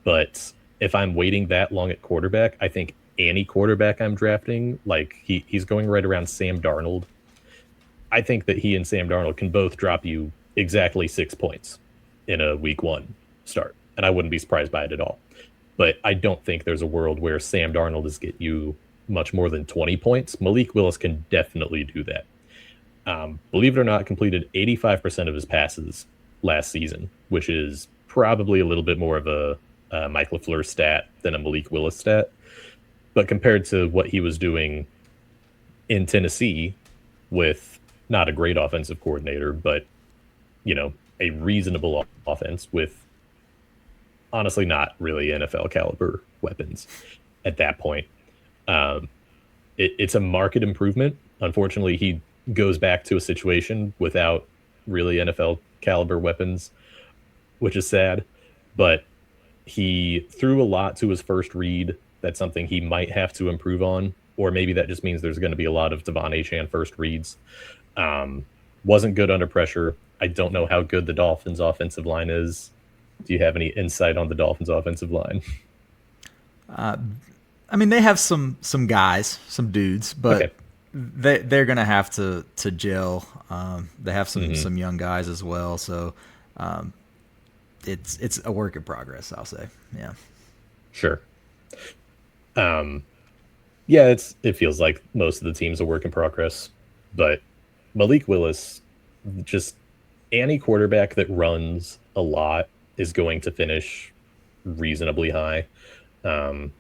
but if I'm waiting that long at quarterback, I think any quarterback I'm drafting, like he's going right around Sam Darnold. I think that he and Sam Darnold can both drop you exactly 6 points in a week 1 start, and I wouldn't be surprised by it at all. But I don't think there's a world where Sam Darnold is getting you much more than 20 points. Malik Willis can definitely do that. Believe it or not, completed 85% of his passes last season, which is probably a little bit more of a Mike LaFleur stat than a Malik Willis stat. But compared to what he was doing in Tennessee with not a great offensive coordinator, but, a reasonable offense with honestly not really NFL caliber weapons at that point, it's a market improvement. Unfortunately, he goes back to a situation without really NFL caliber weapons, which is sad. But he threw a lot to his first read That's something he might have to improve on, or maybe that just means there's going to be a lot of Devon Achane first reads. Wasn't good under pressure. I don't know how good the Dolphins' offensive line is. Do you have any insight on the Dolphins' offensive line? I mean, they have some guys, some dudes, but Okay. they're gonna have to gel. They have some young guys as well, so it's a work in progress. I'll say, yeah. Sure. Yeah, it feels like most of the teams are work in progress, but Malik Willis, just any quarterback that runs a lot is going to finish reasonably high. Um,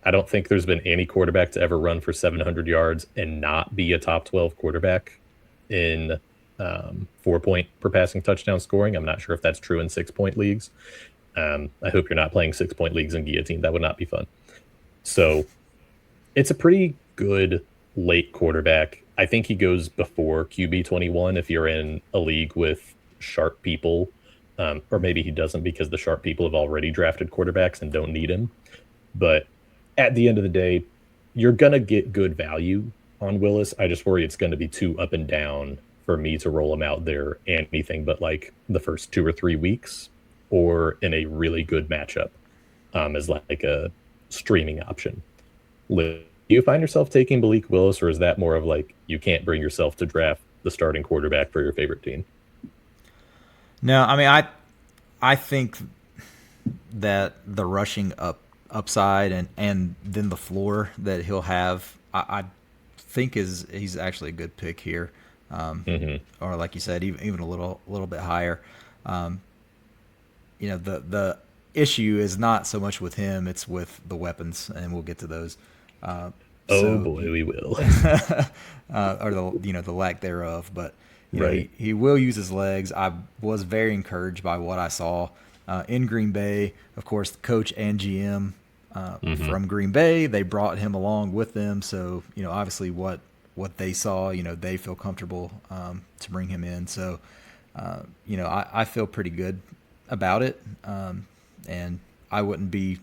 I don't think there's been any quarterback to ever run for 700 yards and not be a top 12 quarterback in 4 point per passing touchdown scoring. I'm not sure if that's true in 6 point leagues. I hope you're not playing 6 point leagues in Guillotine. That would not be fun. So it's a pretty good late quarterback. I think he goes before QB 21 if you're in a league with sharp people, or maybe he doesn't because the sharp people have already drafted quarterbacks and don't need him. But at the end of the day, you're going to get good value on Willis. I just worry it's going to be too up and down for me to roll him out there anything but like the first 2 or 3 weeks or in a really good matchup as like a streaming option. Do you find yourself taking Malik Willis, or is that more of like you can't bring yourself to draft the starting quarterback for your favorite team? No, I mean, I think that the rushing upside and then the floor that he'll have, I think he's actually a good pick here, or like you said, even a little bit higher. The issue is not so much with him; it's with the weapons, and we'll get to those. Oh boy, we will. Or the lack thereof. But Right. he will use his legs. I was very encouraged by what I saw in Green Bay. Of course, the coach and GM from Green Bay, they brought him along with them. So obviously what they saw, they feel comfortable to bring him in. So I feel pretty good about it, and I wouldn't be.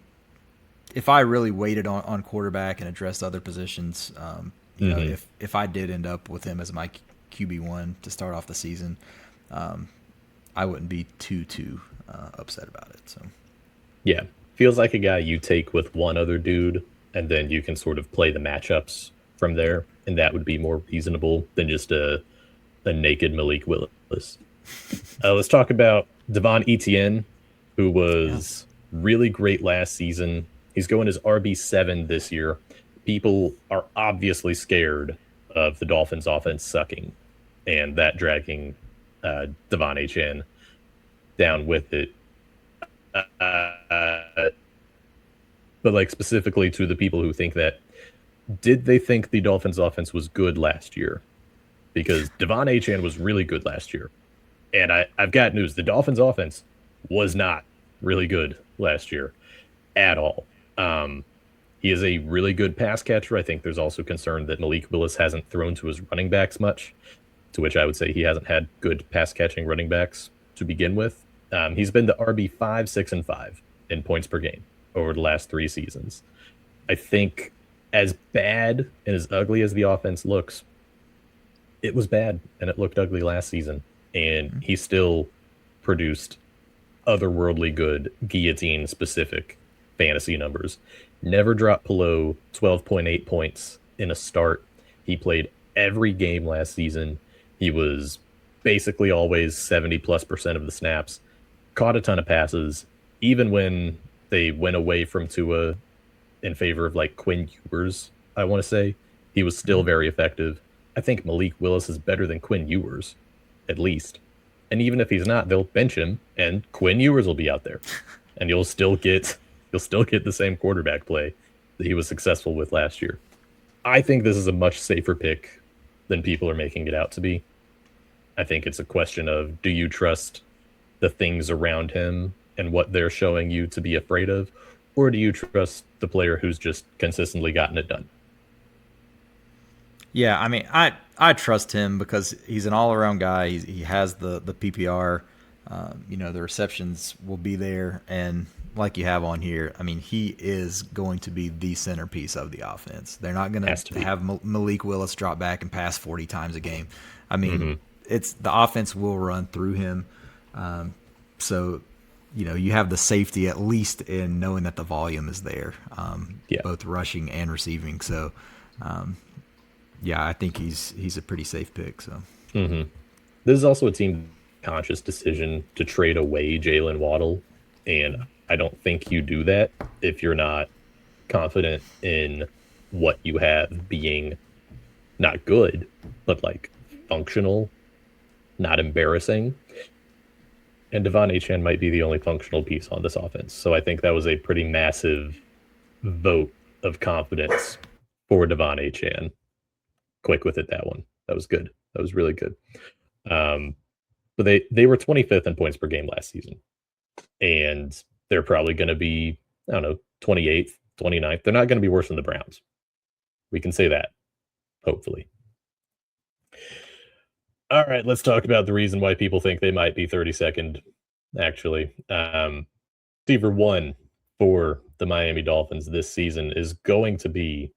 If I really waited on quarterback and addressed other positions, if I did end up with him as my QB1 to start off the season, I wouldn't be too upset about it. So, Yeah. Feels like a guy you take with one other dude, and then you can sort of play the matchups from there, and that would be more reasonable than just a naked Malik Willis. Let's talk about Devon Etienne, who was really great last season. He's going as RB7 this year. People are obviously scared of the Dolphins' offense sucking and that dragging Devon Achane down with it. But like specifically to the people who think that, did they think the Dolphins' offense was good last year? Because Devon Achane was really good last year. And I've got news. The Dolphins' offense was not really good last year at all. He is a really good pass catcher. I think there's also concern that Malik Willis hasn't thrown to his running backs much, to which I would say he hasn't had good pass catching running backs to begin with. He's been the RB5, 6, and 5 in points per game over the last 3 seasons. I think as bad and as ugly as the offense looks, it was bad and it looked ugly last season. And he still produced otherworldly good Guillotine specific fantasy numbers. Never dropped below 12.8 points in a start. He played every game last season. He was basically always 70+% of the snaps. Caught a ton of passes, even when they went away from Tua in favor of like Quinn Ewers, I want to say. He was still very effective. I think Malik Willis is better than Quinn Ewers, at least. And even if he's not, they'll bench him and Quinn Ewers will be out there. And you'll still get the same quarterback play that he was successful with last year. I think this is a much safer pick than people are making it out to be. I think it's a question of, do you trust the things around him and what they're showing you to be afraid of, or do you trust the player who's just consistently gotten it done? Yeah, I mean, I trust him because he's an all-around guy. He has the PPR. The receptions will be there, and like you have on here, I mean, he is going to be the centerpiece of the offense. They're not going Has to to be. have Malik Willis drop back and pass 40 times a game. I mean, Hmm. it's the offense will run through him. So, you have the safety at least in knowing that the volume is there, Yeah. both rushing and receiving. So, yeah, I think he's a pretty safe pick. So, Hmm. This is also a team conscious decision to trade away Jalen Waddle, and I don't think you do that if you're not confident in what you have being not good, but like functional, not embarrassing. And Devon Achane might be the only functional piece on this offense. So I think that was a pretty massive vote of confidence for Devon Achane. Quick with it, that one. That was good. That was really good. Um, but they were 25th in points per game last season. And they're probably going to be, I don't know, 28th, 29th. They're not going to be worse than the Browns. We can say that, hopefully. All right, let's talk about the reason why people think they might be 32nd, actually. Receiver one for the Miami Dolphins this season is going to be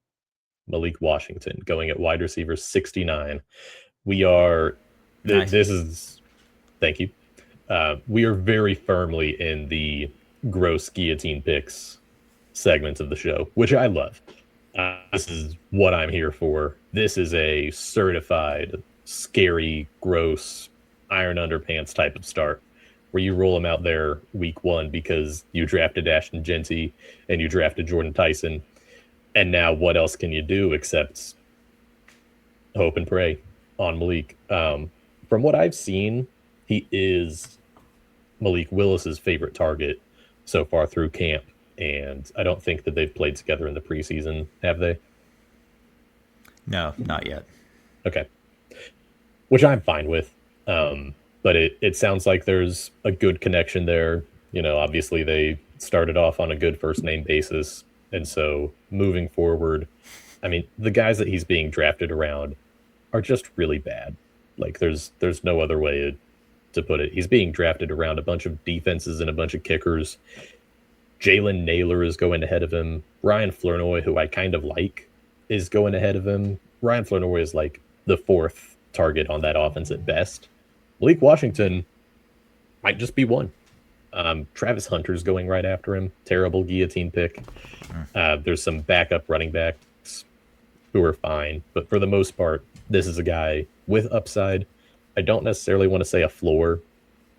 Malik Washington, going at wide receiver 69. We are, nice. this is, thank you. We are very firmly in the gross guillotine picks segment of the show, which I love. This is what I'm here for. This is a certified, scary, gross, iron underpants type of start where you roll them out there week one because you drafted Ashton Genty and you drafted Jordan Tyson. And now what else can you do except hope and pray on Malik? From what I've seen, he is Malik Willis's favorite target so far through camp. And I don't think that they've played together in the preseason, have they? No, not yet. Okay. Which I'm fine with. But it sounds like there's a good connection there. Obviously they started off on a good first name basis. And so moving forward, I mean, the guys that he's being drafted around are just really bad. Like there's no other way to put it. He's being drafted around a bunch of defenses and a bunch of kickers. Jalen Naylor is going ahead of him. Ryan Flournoy, who I kind of like, is going ahead of him. Ryan Flournoy is like the fourth target on that offense at best. Malik Washington might just be one. Travis Hunter's going right after him. Terrible guillotine pick. There's some backup running backs who are fine. But for the most part, this is a guy with upside. I don't necessarily want to say a floor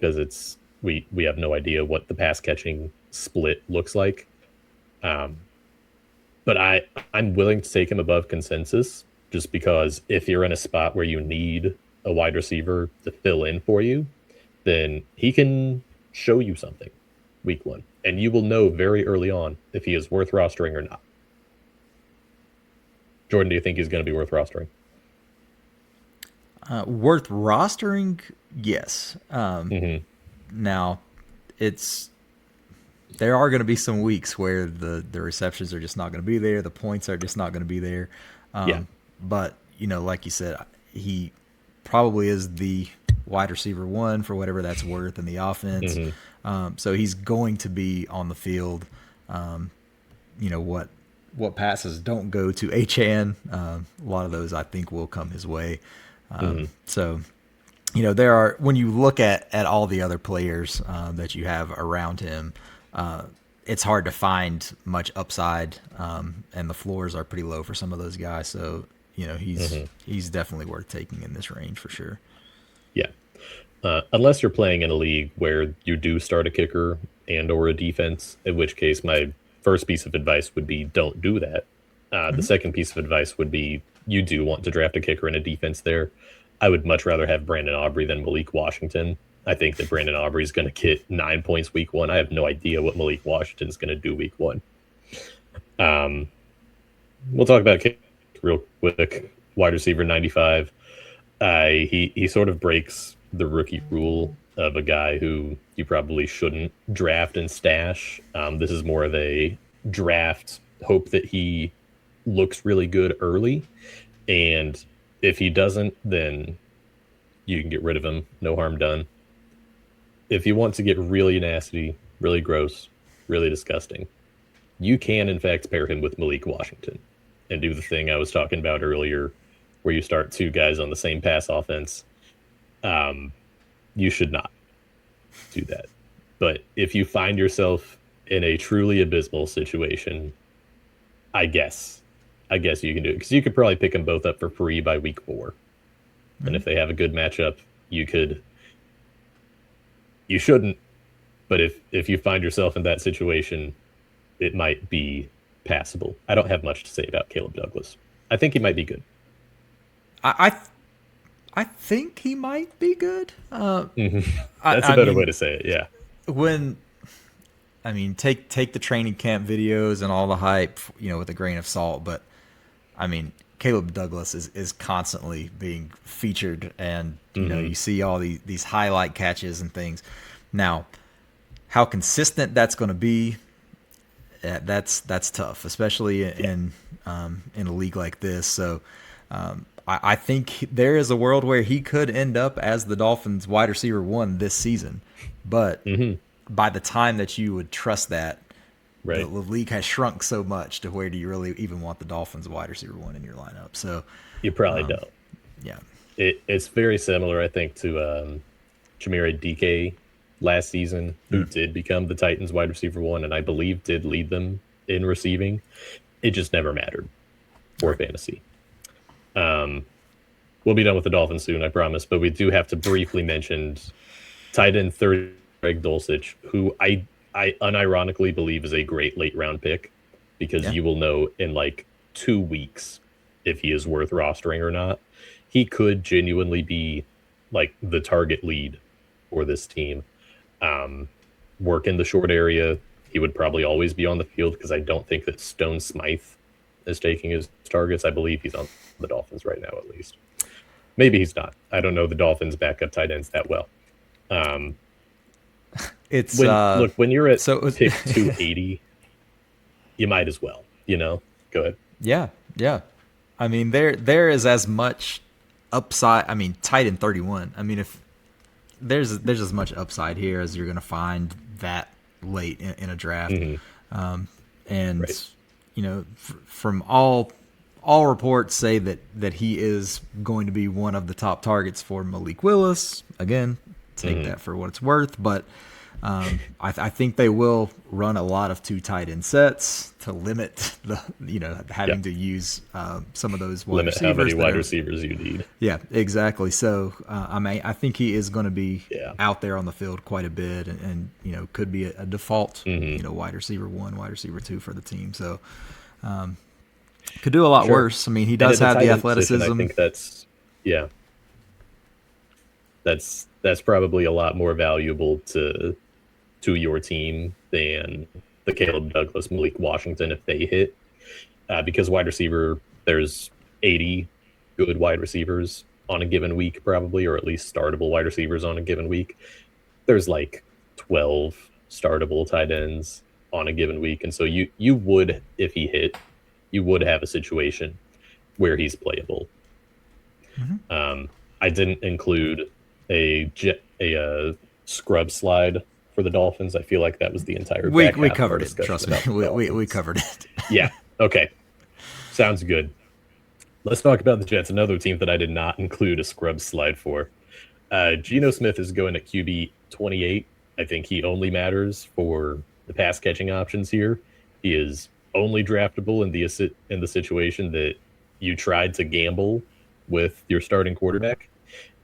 because we have no idea what the pass catching split looks like. But I'm willing to take him above consensus just because if you're in a spot where you need a wide receiver to fill in for you, then he can show you something week one. And you will know very early on if he is worth rostering or not. Jordan, do you think he's going to be worth rostering? Worth rostering? Yes. Mm-hmm. Now, there are going to be some weeks where the receptions are just not going to be there. The points are just not going to be there. Yeah. But, like you said, he probably is the wide receiver one for whatever that's worth in the offense. Mm-hmm. So he's going to be on the field. What passes don't go to Achane. A lot of those I think will come his way. So, there are, when you look at all the other players that you have around him, it's hard to find much upside, and the floors are pretty low for some of those guys. So, he's definitely worth taking in this range for sure. Yeah. Unless you're playing in a league where you do start a kicker and or a defense, in which case my first piece of advice would be don't do that. The second piece of advice would be you do want to draft a kicker and a defense there. I would much rather have Brandon Aubrey than Malik Washington. I think that Brandon Aubrey is going to get 9 points week one. I have no idea what Malik Washington is going to do week one. We'll talk about kick real quick. Wide receiver 95. He sort of breaks the rookie rule of a guy who you probably shouldn't draft and stash. This is more of a draft, hope that he looks really good early. And if he doesn't, then you can get rid of him. No harm done. If you want to get really nasty, really gross, really disgusting. You can, in fact, pair him with Malik Washington and do the thing I was talking about earlier, where you start two guys on the same pass offense. You should not do that. But if you find yourself in a truly abysmal situation, I guess you can do it, because you could probably pick them both up for free by week 4. And if they have a good matchup, you shouldn't, but if you find yourself in that situation, it might be passable. I don't have much to say about Caleb Douglas. I think he might be good. I think he might be good. That's a better way to say it. Yeah. Take the training camp videos and all the hype, with a grain of salt. But Caleb Douglas is constantly being featured, and you see all these highlight catches and things. Now, how consistent that's going to be, that's tough, especially in a league like this. So I think there is a world where he could end up as the Dolphins' wide receiver 1 this season. But by the time that you would trust that, the league has shrunk so much to where do you really even want the Dolphins' wide receiver 1 in your lineup? So you probably don't. Yeah. It's very similar, I think, to Chimere Dike last season, who did become the Titans' wide receiver 1, and I believe did lead them in receiving. It just never mattered for fantasy. We'll be done with the Dolphins soon, I promise, but we do have to briefly mention tight end 30, Greg Dulcich, who I unironically believe is a great late round pick, because you will know in like 2 weeks if he is worth rostering or not. He could genuinely be like the target lead for this team. Work in the short area. He would probably always be on the field, because I don't think that Stone Smythe is taking his targets. I believe he's on the Dolphins right now, at least. Maybe he's not. I don't know the Dolphins' backup tight ends that well. When you're at pick 280, you might as well, Go ahead. Yeah. There is as much upside. Tight end 31. If there's as much upside here as you're going to find that late in a draft. From all reports say that he is going to be one of the top targets for Malik Willis. Again, take that for what it's worth, but I think they will run a lot of 2 tight end sets to limit having to use some of those wide receivers. Limit how many wide receivers you need. Yeah, exactly. So I think he is going to be out there on the field quite a bit, and could be a default wide receiver 1, wide receiver 2 for the team. So could do a lot worse. He does have the athleticism. Position, I think that's probably a lot more valuable to your team than the Caleb Douglas, Malik Washington if they hit, because wide receiver, there's 80 good wide receivers on a given week probably, or at least startable wide receivers on a given week. There's like 12 startable tight ends on a given week, and so you would, if he hit, you would have a situation where he's playable. I didn't include a scrub slide for the Dolphins. I feel like that was the entire we covered it. Trust me, we covered it. Yeah. Okay. Sounds good. Let's talk about the Jets, another team that I did not include a scrub slide for. Geno Smith is going at QB 28. I think he only matters for the pass catching options here. He is only draftable in the situation that you tried to gamble with your starting quarterback,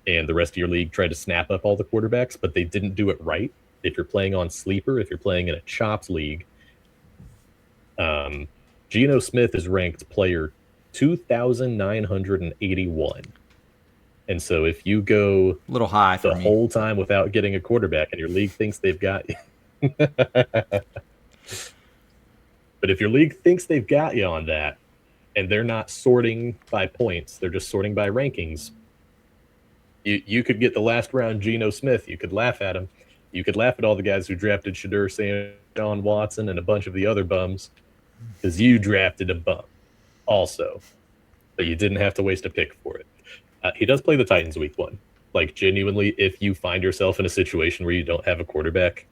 and the rest of your league tried to snap up all the quarterbacks, but they didn't do it right. If you're playing on Sleeper, if you're playing in a chopped league, Geno Smith is ranked player 2,981. And so if you go a little high the whole time without getting a quarterback and your league thinks they've got you, but if your league thinks they've got you on that and they're not sorting by points, they're just sorting by rankings, you could get the last round Geno Smith. You could laugh at him. You could laugh at all the guys who drafted Shadur Sanders, John Watson, and a bunch of the other bums, because you drafted a bum also, but you didn't have to waste a pick for it. He does play the Titans week 1. Like, genuinely, if you find yourself in a situation where you don't have a quarterback,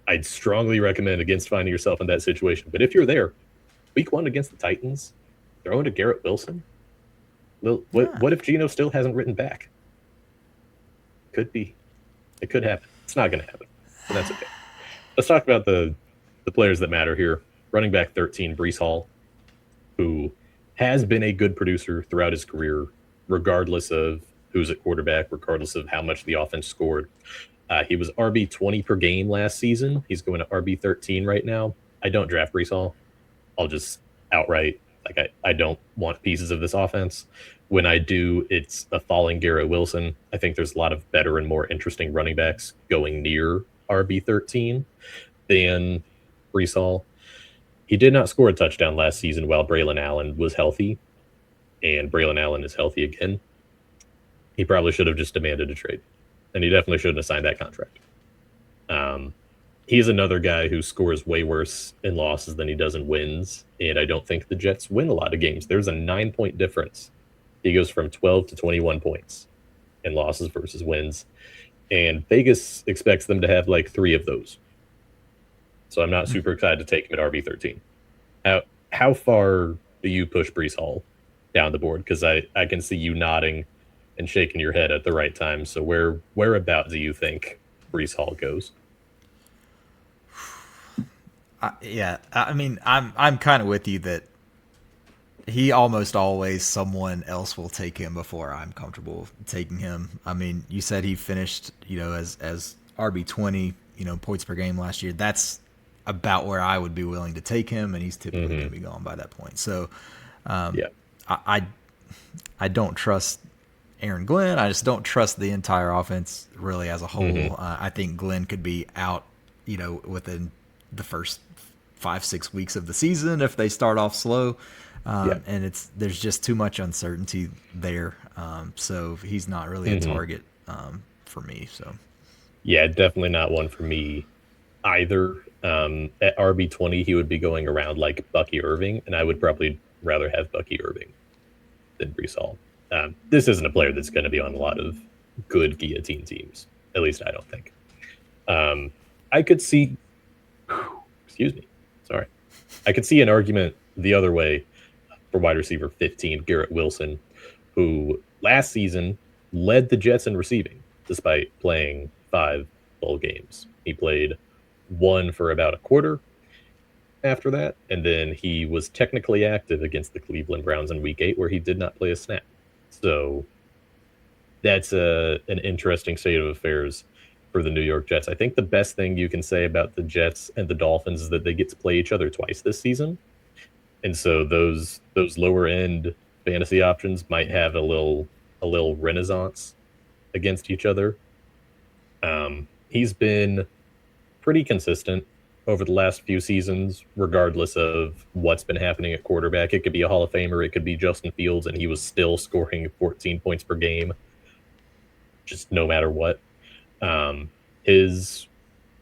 I'd strongly recommend against finding yourself in that situation. But if you're there, week 1 against the Titans, throwing to Garrett Wilson. What if Geno still hasn't written back? Could be. It could happen. It's not going to happen, but that's okay. Let's talk about the players that matter here. Running back 13, Breece Hall, who has been a good producer throughout his career, regardless of who's at quarterback, regardless of how much the offense scored. He was RB 20 per game last season. He's going to RB 13 right now. I don't draft Breece Hall. I'll just outright, I don't want pieces of this offense. When I do, it's a falling Garrett Wilson. I think there's a lot of better and more interesting running backs going near RB 13 than Breece Hall. He did not score a touchdown last season while Braylon Allen was healthy, and Braylon Allen is healthy again. He probably should have just demanded a trade, and he definitely shouldn't have signed that contract. He's another guy who scores way worse in losses than he does in wins, and I don't think the Jets win a lot of games. There's a 9-point difference. He goes from 12 to 21 points in losses versus wins, and Vegas expects them to have like 3 of those. So I'm not super excited to take him at RB13. How far do you push Breece Hall down the board? Because I can see you nodding and shaking your head at the right time. So where about do you think Breece Hall goes? I mean, I'm kind of with you that he almost always someone else will take him before I'm comfortable taking him. I mean, you said he finished, as RB20, points per game last year. That's about where I would be willing to take him, and he's typically going to be gone by that point. So, I don't trust Aaron Glenn. I just don't trust the entire offense really as a whole. I think Glenn could be out, within the first 5-6 weeks of the season if they start off slow. And there's just too much uncertainty there. So he's not really a target for me. So yeah, definitely not one for me either. At RB20, he would be going around like Bucky Irving, and I would probably rather have Bucky Irving than Breece Hall. This isn't a player that's going to be on a lot of good Guillotine teams. At least I don't think. I could see, excuse me, sorry. I could see an argument the other way for wide receiver 15, Garrett Wilson, who last season led the Jets in receiving despite playing 5 bowl games. He played 1 for about a quarter after that, and then he was technically active against the Cleveland Browns in Week 8, where he did not play a snap. So that's an interesting state of affairs for the New York Jets. I think the best thing you can say about the Jets and the Dolphins is that they get to play each other twice this season. And so those lower end fantasy options might have a little renaissance against each other. He's been pretty consistent over the last few seasons, regardless of what's been happening at quarterback. It could be a Hall of Famer, it could be Justin Fields, and he was still scoring 14 points per game, just no matter what. His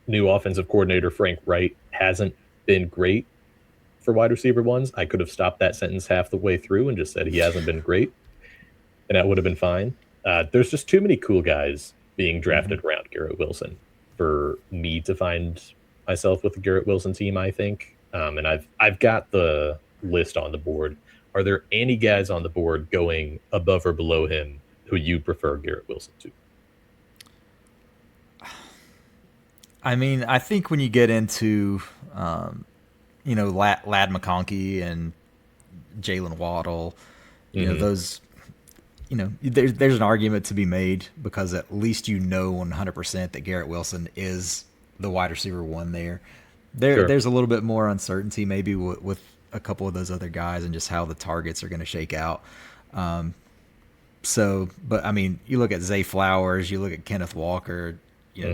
new offensive coordinator, Frank Wright, hasn't been great for wide receiver ones. I could have stopped that sentence half the way through and just said he hasn't been great, and that would have been fine. There's just too many cool guys being drafted around Garrett Wilson for me to find myself with the Garrett Wilson team, I think. And I've got the list on the board. Are there any guys on the board going above or below him who you prefer Garrett Wilson to? I mean, I think when you get into, Lad McConkey and Jalen Waddle, those, there's an argument to be made because at least 100% that Garrett Wilson is the wide receiver 1 there. There's a little bit more uncertainty maybe with a couple of those other guys and just how the targets are going to shake out. But I mean, you look at Zay Flowers, you look at Kenneth Walker,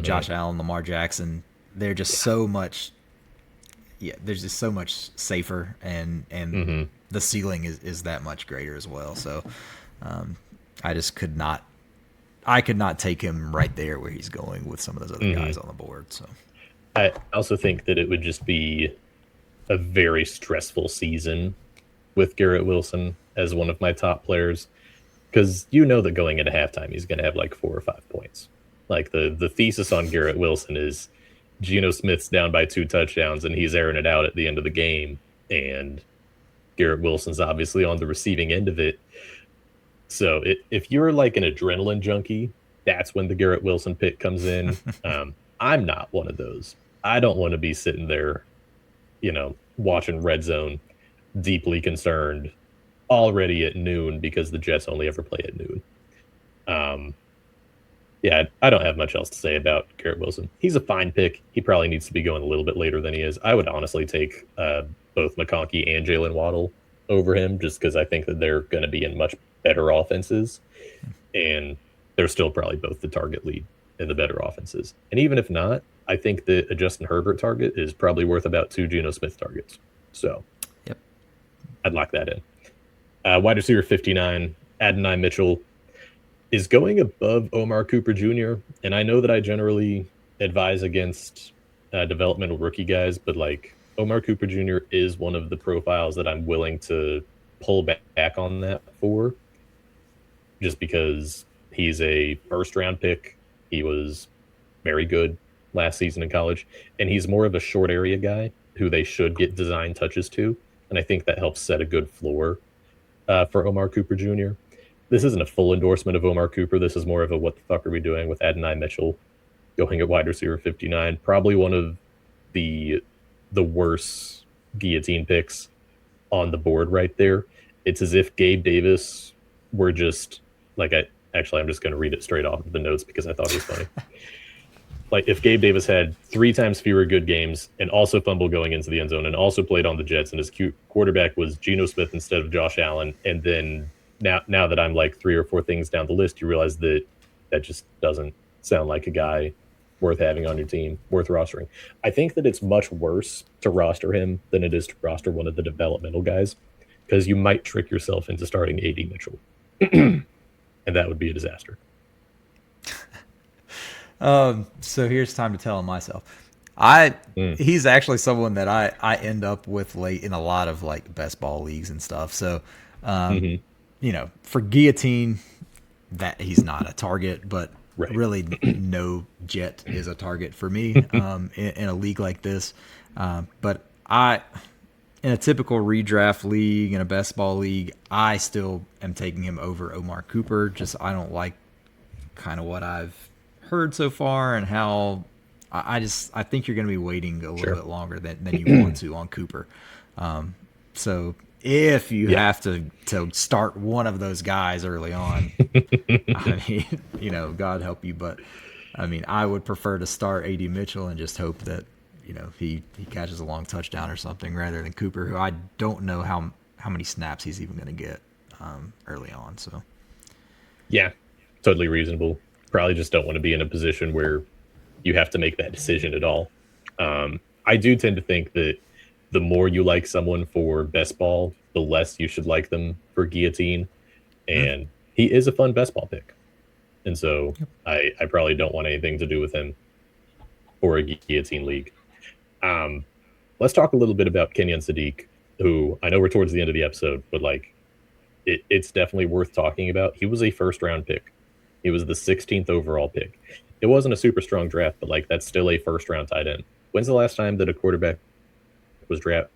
Josh Allen, Lamar Jackson. They're just so much. Yeah, there's just so much safer, and the ceiling is that much greater as well. So, I just could not take him right there where he's going with some of those other guys on the board. So, I also think that it would just be a very stressful season with Garrett Wilson as one of my top players, because that going into halftime he's going to have like 4 or 5 points. Like the thesis on Garrett Wilson is Geno Smith's down by 2 touchdowns and he's airing it out at the end of the game. And Garrett Wilson's obviously on the receiving end of it. So if you're like an adrenaline junkie, that's when the Garrett Wilson pick comes in. I'm not one of those. I don't want to be sitting there, watching Red Zone, deeply concerned, already at noon because the Jets only ever play at noon. Yeah, I don't have much else to say about Garrett Wilson. He's a fine pick. He probably needs to be going a little bit later than he is. I would honestly take both McConkey and Jalen Waddle over him just because I think that they're going to be in much better offenses. And they're still probably both the target lead in the better offenses. And even if not, I think that a Justin Herbert target is probably worth about 2 Geno Smith targets. So yep, I'd lock that in. Wide receiver 59, Adonai Mitchell, is going above Omar Cooper Jr. And I know that I generally advise against developmental rookie guys, but like Omar Cooper Jr. is one of the profiles that I'm willing to pull back on that for, just because he's a first-round pick. He was very good last season in college, and he's more of a short area guy who they should get design touches to, and I think that helps set a good floor for Omar Cooper Jr. This isn't a full endorsement of Omar Cooper. This is more of a what the fuck are we doing with Adonai Mitchell going at wide receiver 59. Probably one of the worst guillotine picks on the board right there. It's as if Gabe Davis were just like I'm just going to read it straight off of the notes because I thought it was funny. Like if Gabe Davis had 3 times fewer good games and also fumbled going into the end zone and also played on the Jets and his quarterback was Geno Smith instead of Josh Allen, and then now that I'm like 3 or 4 things down the list, you realize that just doesn't sound like a guy worth having on your team, worth rostering. I think that it's much worse to roster him than it is to roster one of the developmental guys, because you might trick yourself into starting A.D. Mitchell. And that would be a disaster. So here's time to tell him myself. He's actually someone that I end up with late in a lot of like best ball leagues and stuff. So, for Guillotine, that he's not a target, but really no Jet is a target for me in a league like this. But in a typical redraft league, in a best ball league, I still am taking him over Omar Cooper. Just I don't like kind of what I've heard so far and how I think you're going to be waiting a little bit longer than you want to on Cooper. So if you have to start one of those guys early on, I mean, God help you, but I mean, I would prefer to start A.D. Mitchell and just hope that he catches a long touchdown or something rather than Cooper, who I don't know how many snaps he's even going to get early on. So yeah, totally reasonable. Probably just don't want to be in a position where you have to make that decision at all. I do tend to think that the more you like someone for best ball, the less you should like them for guillotine. And he is a fun best ball pick. And so I probably don't want anything to do with him for a guillotine league. Let's talk a little bit about Kenyon Sadiq, who I know we're towards the end of the episode, but like it's definitely worth talking about. He was a first-round pick. He was the 16th overall pick. It wasn't a super strong draft, but like that's still a first-round tight end. When's the last time that a quarterback was drafted?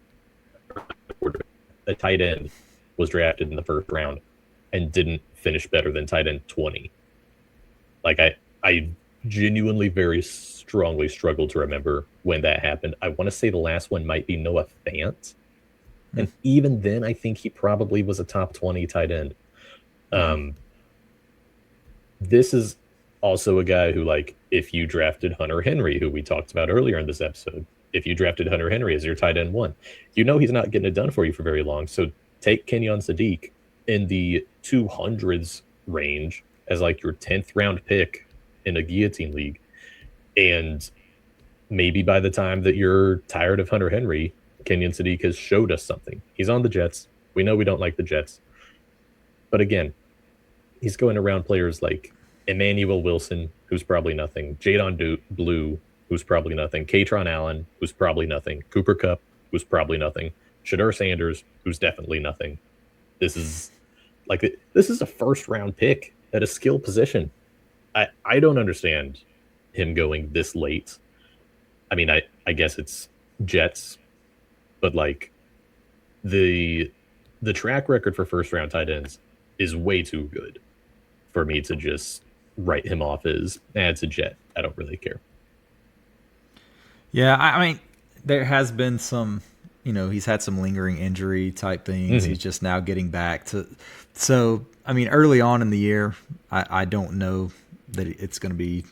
A tight end was drafted in the first round and didn't finish better than tight end 20. Like I genuinely very strongly struggle to remember when that happened. I want to say the last one might be Noah Fant. And even then, I think he probably was a top 20 tight end. This is also a guy who, like, if you drafted Hunter Henry, who we talked about earlier in this episode, if you drafted Hunter Henry as your tight end 1, he's not getting it done for you for very long. So take Kenyon Sadiq in the 200s range as like your 10th round pick in a guillotine league. And maybe by the time that you're tired of Hunter Henry, Kenyon Sadiq has showed us something. He's on the Jets. We know we don't like the Jets. But again, he's going around players like Emmanuel Wilson, who's probably nothing, Jadon Blue, who's probably nothing, Katron Allen, who's probably nothing, Cooper Kupp, who's probably nothing, Shadur Sanders, who's definitely nothing. This is a first-round pick at a skill position. I don't understand him going this late. I mean, I guess it's Jets, but like the the track record for first round tight ends is way too good for me to just write him off as it's a Jet. I don't really care. Yeah, I mean, there has been some, he's had some lingering injury type things. Hmm. He's just now getting back to. So, I mean, early on in the year, I don't know that it's going to be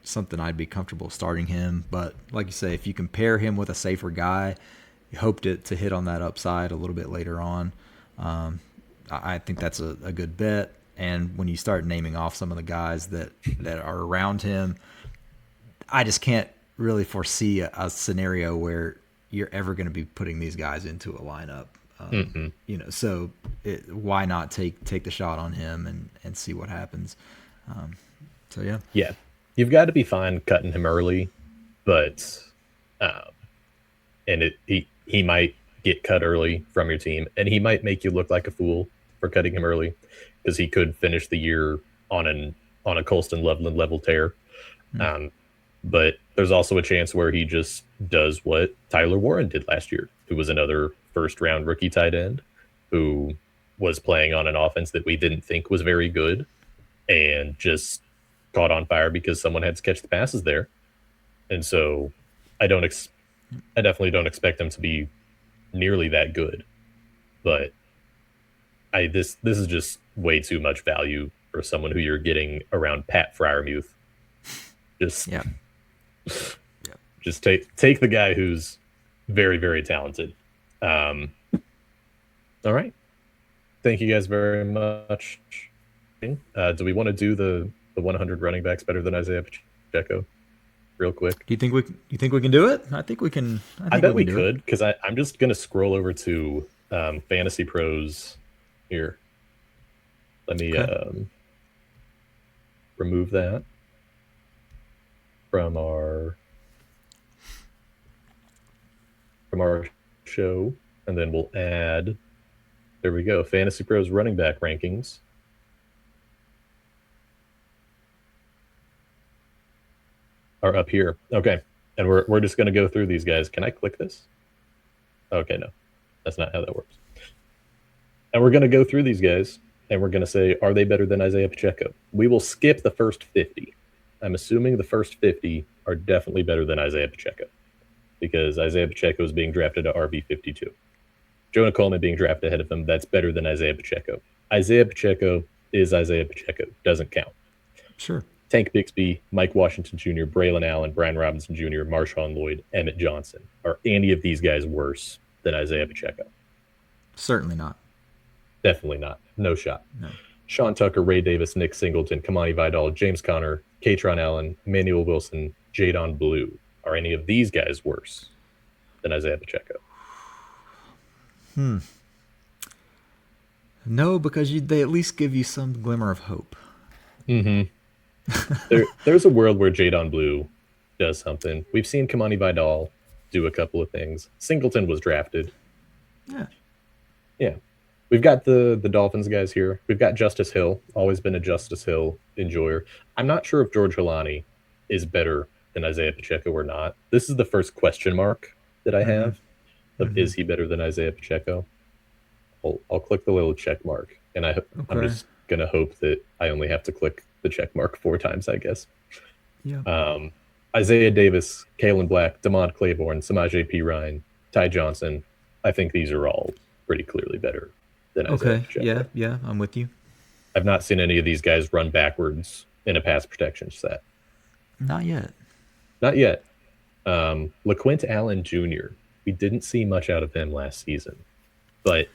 something I'd be comfortable starting him. But like you say, if you compare him with a safer guy, you hoped it to hit on that upside a little bit later on. I think that's a good bet. And when you start naming off some of the guys that are around him, I just can't really foresee a scenario where you're ever going to be putting these guys into a lineup. Hmm. So why not take the shot on him and see what happens? So yeah, Yeah, you've got to be fine cutting him early, but um, and he might get cut early from your team, and he might make you look like a fool for cutting him early because he could finish the year on a Colston Loveland level tear. Um, but there's also a chance where he just does what Tyler Warren did last year, who was another first round rookie tight end who was playing on an offense that we didn't think was very good and just caught on fire because someone had to catch the passes there. And so I don't I definitely don't expect him to be nearly that good, but this is just way too much value for someone who you're getting around Pat Fryermuth. Just yeah, just take the guy who's very, very talented. All right. Thank you guys very much. Do we want to do the 100 running backs better than Isaiah Pacheco real quick? Do you think we can do it? I think we can. I I think bet we we can do it. could because I'm just gonna scroll over to Fantasy Pros here. Let me Okay. remove that from our show, and then we'll add. There we go. Fantasy Pros running back rankings. Are up here. Okay. And we're just going to go through these guys. Can I click this? Okay, no. That's not how that works. And we're going to go through these guys and we're going to say, are they better than Isaiah Pacheco? We will skip the first 50. I'm assuming the first 50 are definitely better than Isaiah Pacheco because Isaiah Pacheco is being drafted at RB52. Jonah Coleman being drafted ahead of him, that's better than Isaiah Pacheco. Isaiah Pacheco is Isaiah Pacheco. Doesn't count. Sure. Tank Bixby, Mike Washington Jr., Braylon Allen, Brian Robinson Jr., Marshawn Lloyd, Emmett Johnson. Are any of these guys worse than Isaiah Pacheco? Certainly not. Definitely not. No shot. No. Sean Tucker, Ray Davis, Nick Singleton, Kamani Vidal, James Conner, Katron Allen, Emmanuel Wilson, Jadon Blue. Are any of these guys worse than Isaiah Pacheco? No, because they at least give you some glimmer of hope. Mm-hmm. There's a world where Jadon Blue does something. We've seen Kamani Vidal do a couple of things. Singleton was drafted. Yeah. Yeah. We've got the Dolphins guys here. We've got Justice Hill, always been a Justice Hill enjoyer. I'm not sure if George Hilani is better than Isaiah Pacheco or not. This is the first question mark that I have of is he better than Isaiah Pacheco? I'll click the little check mark, and I'm Okay. just going to hope that I only have to click the check mark 4 times, I guess. Yeah. Isaiah Davis, Kalen Black, Damont Claiborne, Samaje P. Ryan, Ty Johnson. I think these are all pretty clearly better than Isaiah Okay. Pacheco. Yeah. I'm with you. I've not seen any of these guys run backwards in a pass protection set. Not yet. Not yet. LaQuint Allen Jr. We didn't see much out of him last season, but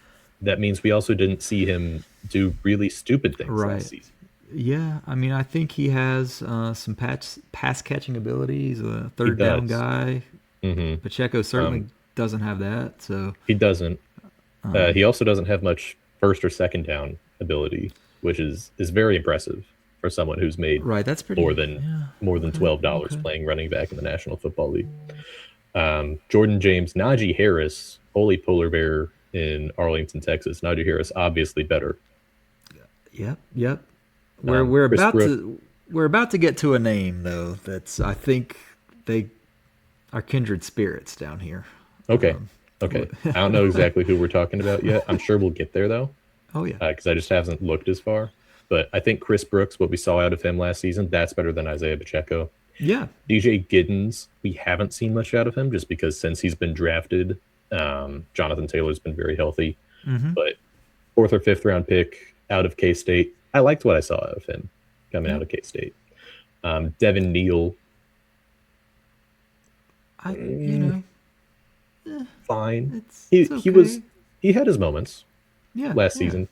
that means we also didn't see him do really stupid things last season. Yeah, I mean, I think he has some pass catching abilities. A third down guy. Mm-hmm. Pacheco certainly doesn't have that. So he doesn't. He also doesn't have much first or second down ability, which is very impressive for someone who's made that's pretty more than $12 playing running back in the National Football League. Jordan James, Najee Harris, holy polar bear in Arlington, Texas. Najee Harris obviously better. Yep. We're Chris about Brook. to we're about to get to a name though that's I think our kindred spirits down here. Okay. Okay. I don't know exactly who we're talking about yet. I'm sure we'll get there though, Oh yeah, because I just haven't looked as far. But I think Chris Brooks, what we saw out of him last season, that's better than Isaiah Pacheco. yeah. DJ Giddens, we haven't seen much out of him just because since he's been drafted, Jonathan Taylor's been very healthy. Mm-hmm. But fourth or fifth round pick out of K State, I liked what I saw out of him coming out of K State. Devin Neal, You know, fine. it's He okay. was he had his moments Yeah, last yeah, season.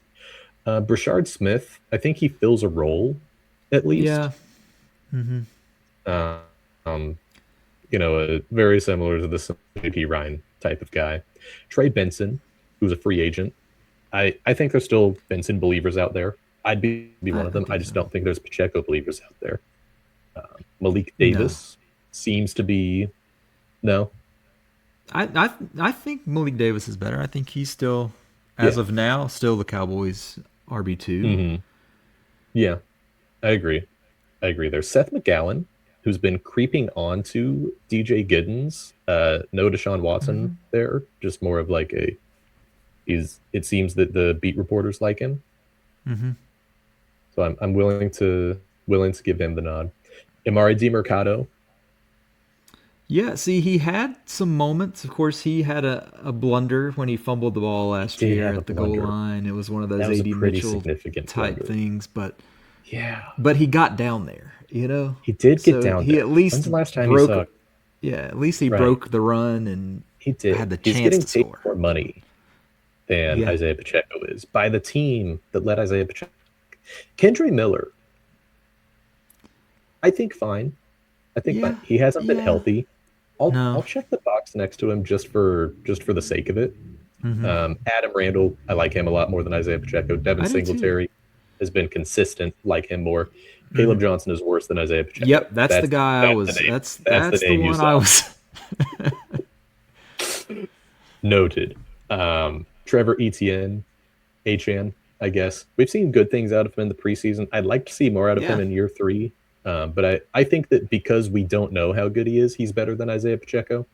Brashard Smith, I think he fills a role at least. yeah. Mm-hmm. Uh, um, very similar to the JP Ryan type of guy. Trey Benson, who's a free agent. I think there's still Benson believers out there. I'd be one of I them. I think just so. don't think there's Pacheco believers out there. Malik No, Davis seems to be no. I think Malik Davis is better. I think he's still, as Yeah. of now, still the Cowboys RB2. Hmm. Yeah, I agree. I agree. There's Seth McGowan, who's been creeping on to DJ Giddens. No Deshaun Mm-hmm. Watson there. Just more of like a it seems that the beat reporters like him. Mm-hmm. So I'm willing to give him the nod. Amari DiMercado. Yeah, see, he had some moments. Of course, he had a blunder when he fumbled the ball last Did year have a at the goal blunder. line. It was one of those That was a AD pretty Mitchell significant type blunder. things, but Yeah. he got down there, you know. He did get So down he there. at least When's the last time he saw broke. Yeah, at least he right. broke the run and He had did. the He's chance getting to paid score. more money than Yeah, Isaiah Pacheco is by the team that let Isaiah Pacheco. Kendre Miller, I think fine. I think yeah, fine. He hasn't been yeah. healthy. I'll No. check the box next to him just for the sake of it. Hmm. Adam Randall, I like him a lot more than Isaiah Pacheco. Devin I do too. Singletary has been consistent, like him more. Hmm. Caleb Johnson is worse than Isaiah Pacheco. Yep, that's the guy I That's the was. name. That's the That's the name you one I saw. was. Noted. Trevor Etienne, HN, I guess. We've seen good things out of him in the preseason. I'd like to see more out of him Yeah. in year 3. But I think that because we don't know how good he is, he's better than Isaiah Pacheco.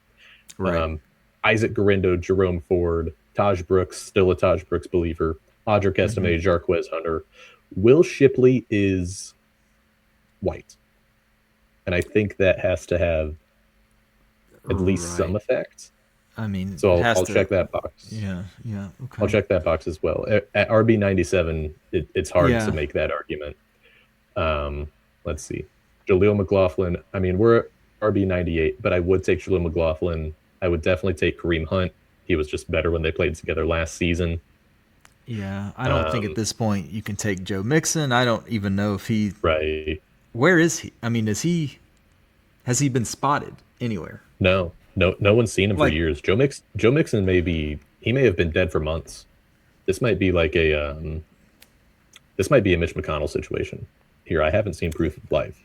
Right. Isaac Garindo, Jerome Ford, Taj Brooks, still a Taj Brooks believer, Audric Estime, Hmm. Jarquez Hunter. Will Shipley is white. And I think that has to have at least some Right. effect. I mean, So it I'll, has I'll to. check that box. Yeah. Yeah. I'll Okay. check that box as well. At RB97, it's hard to Yeah. make that argument. Let's see. Jaleel McLaughlin. I mean, we're at RB98, but I would take Jaleel McLaughlin. I would definitely take Kareem Hunt. He was just better when they played together last season. Yeah. I don't think at Um, this point you can take Joe Mixon. I don't even know if he. right. Where is he? I mean, is he? Has he been spotted anywhere? No one's seen him for Like, years. Joe Mixon he may have been dead for months. This might be like this might be a Mitch McConnell situation here. I haven't seen proof of life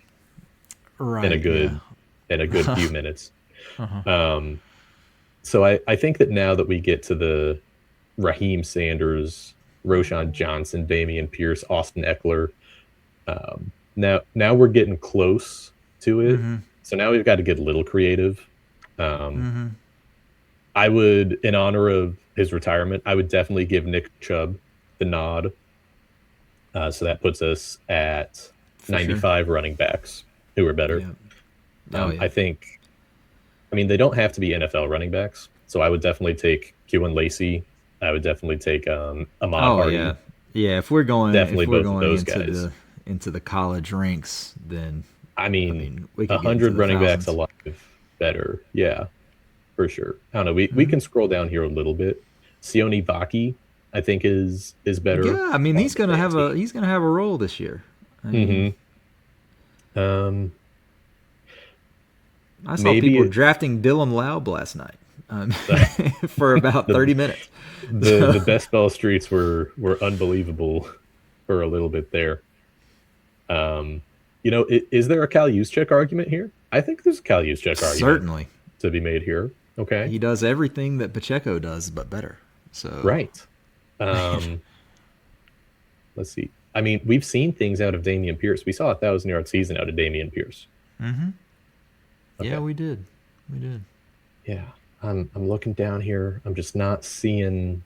right? in a Yeah. good few minutes. Uh-huh. So I think that now that we get to the Raheem Sanders, Roshan Johnson, Damian Pierce, Austin Eckler, now we're getting close to it. Mm-hmm. So now we've got to get a little creative. Um, Mm-hmm. I would, in honor of his retirement, I would definitely give Nick Chubb the nod. So that puts us at For sure. 95 running backs who are better. Yeah. Oh yeah. I mean, they don't have to be NFL running backs. So I would definitely take Kewan Lacey. I would definitely take Ahmad Oh Hardy. yeah. Yeah. Definitely If we're both of going those into guys. the college ranks, then I I mean, mean we could get into 100 the running backs thousands. alive better. Yeah, for sure. I don't know. We Mm-hmm. can scroll down here a little bit. Sione Vaki, I think, is better Yeah, I mean on the same team. he's gonna have a role this year. I mean, Hmm. Um, I saw people maybe drafting Dylan Laub last night for about the 30 minutes. the best ball streets were unbelievable for a little bit there. Um, is there a Cal Juszczyk argument here? I think there's a Cal Juszczyk argument Certainly, to be made here. Okay, he does everything that Pacheco does, but better. So, right. Um, let's see. I mean, we've seen things out of Damian Pierce. We saw 1,000-yard season out of Damian Pierce. hmm yeah, Okay. we did. We did. Yeah, I'm looking down here. I'm just not seeing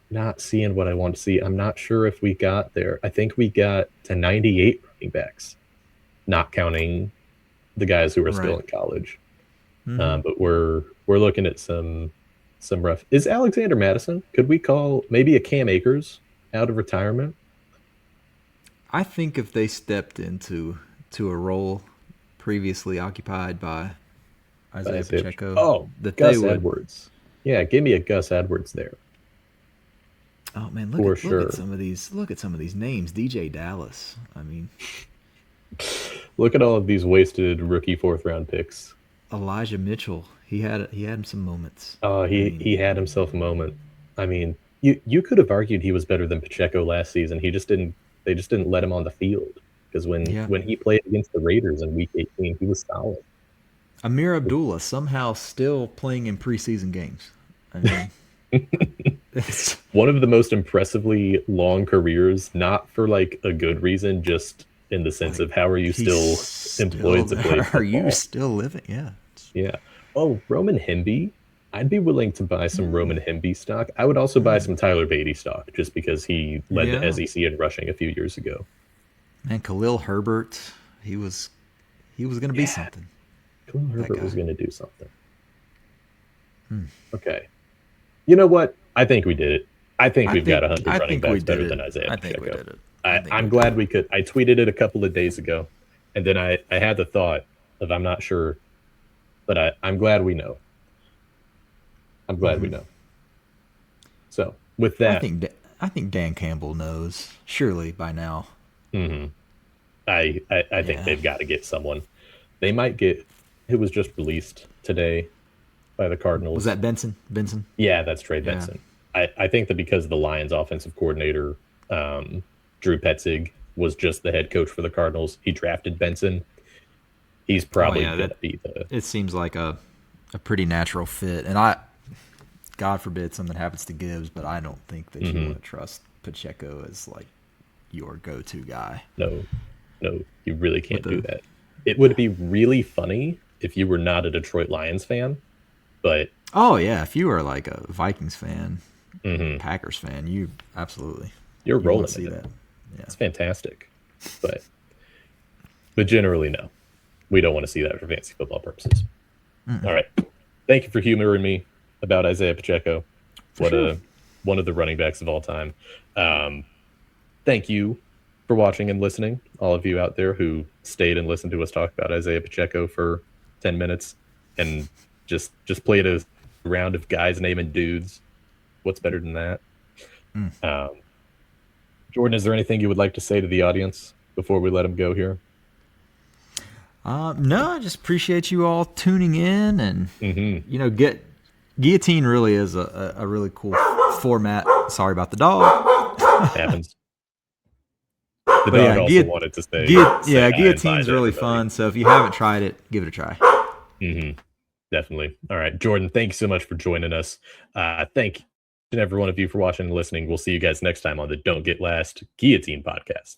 what I want to see. I'm not sure if we got there. I think we got to 98 running backs, not counting the guys who are still Right. in college. Mm-hmm. But we're looking at some rough. Is Alexander Madison? Could we call maybe a Cam Akers out of retirement? I think if they stepped into a role previously occupied by Isaiah Pacheco, Oh, that they Gus would. Edwards. Yeah, give me a Gus Edwards there Oh man, for look at sure. some of these. Look at some of these names. DJ Dallas. I mean, Look at all of these wasted rookie 4th-round picks. Elijah Mitchell. He had some moments. I He mean, had himself a moment. I mean, you could have argued he was better than Pacheco last season. He just didn't. They just didn't let him on the field because yeah. when he played against the Raiders in Week 18, he was solid. Amir Abdullah somehow still playing in preseason games. I mean, it's One of the most impressively long careers, not for like a good reason, just in the sense like of how are you still employed to play Are you football? still living? Yeah. Yeah. Oh, Roman Hemby. I'd be willing to buy some Roman Hemby stock. I would also buy some Tyler Beatty stock just because he led the Yeah. SEC in rushing a few years ago. Man, Khalil Herbert, he was going to be something. Khalil That Herbert guy. was going to do something. Okay. You know what? I think we did it. I think we've got 100 I running think we backs did better it. than Isaiah I think we Pacheco. did it. I think I'm we glad did we could. I tweeted it a couple of days ago, and then I had the thought of I'm not sure, but I'm glad we know. I'm glad we know. So with I that, think I think Dan Campbell knows surely by now. mhm, I think Yeah. they've got to get someone. They might get. It was just released today by the Was Cardinals. that Benson? Benson? Yeah, that's Trey Yeah. Benson. I think that because the Lions offensive coordinator, Drew Petzig, was just the head coach for the Cardinals, he drafted Benson. He's Oh probably yeah, going that to be the. it seems like a pretty natural fit. And God forbid something happens to Gibbs, but I don't think that you want to trust Pacheco as like your go-to guy. No, you really With can't do that. It would be really funny if you were not a Detroit Lions fan, but Oh yeah, if you were like a Vikings fan, Packers fan, you absolutely you're you want rolling to see in it. that. Yeah. It's fantastic. But generally, no. We don't want to see that for fantasy football purposes. All right. Thank you for humoring me about Isaiah Pacheco. One of the running backs of all time. Thank you for watching and listening, all of you out there who stayed and listened to us talk about Isaiah Pacheco for 10 minutes and just played a round of guys naming dudes. What's better than that? Jordan, is there anything you would like to say to the audience before we let them go here? No, I just appreciate you all tuning in, and get Guillotine really is a really cool format. Sorry about the dog. Happens. The dog also wanted to say, Guillotine's really fun. So if you haven't tried it, give it a try. Definitely. All right, Jordan, thank you so much for joining us. Thank every one of you for watching and listening. We'll see you guys next time on the Don't Get Last Guillotine podcast.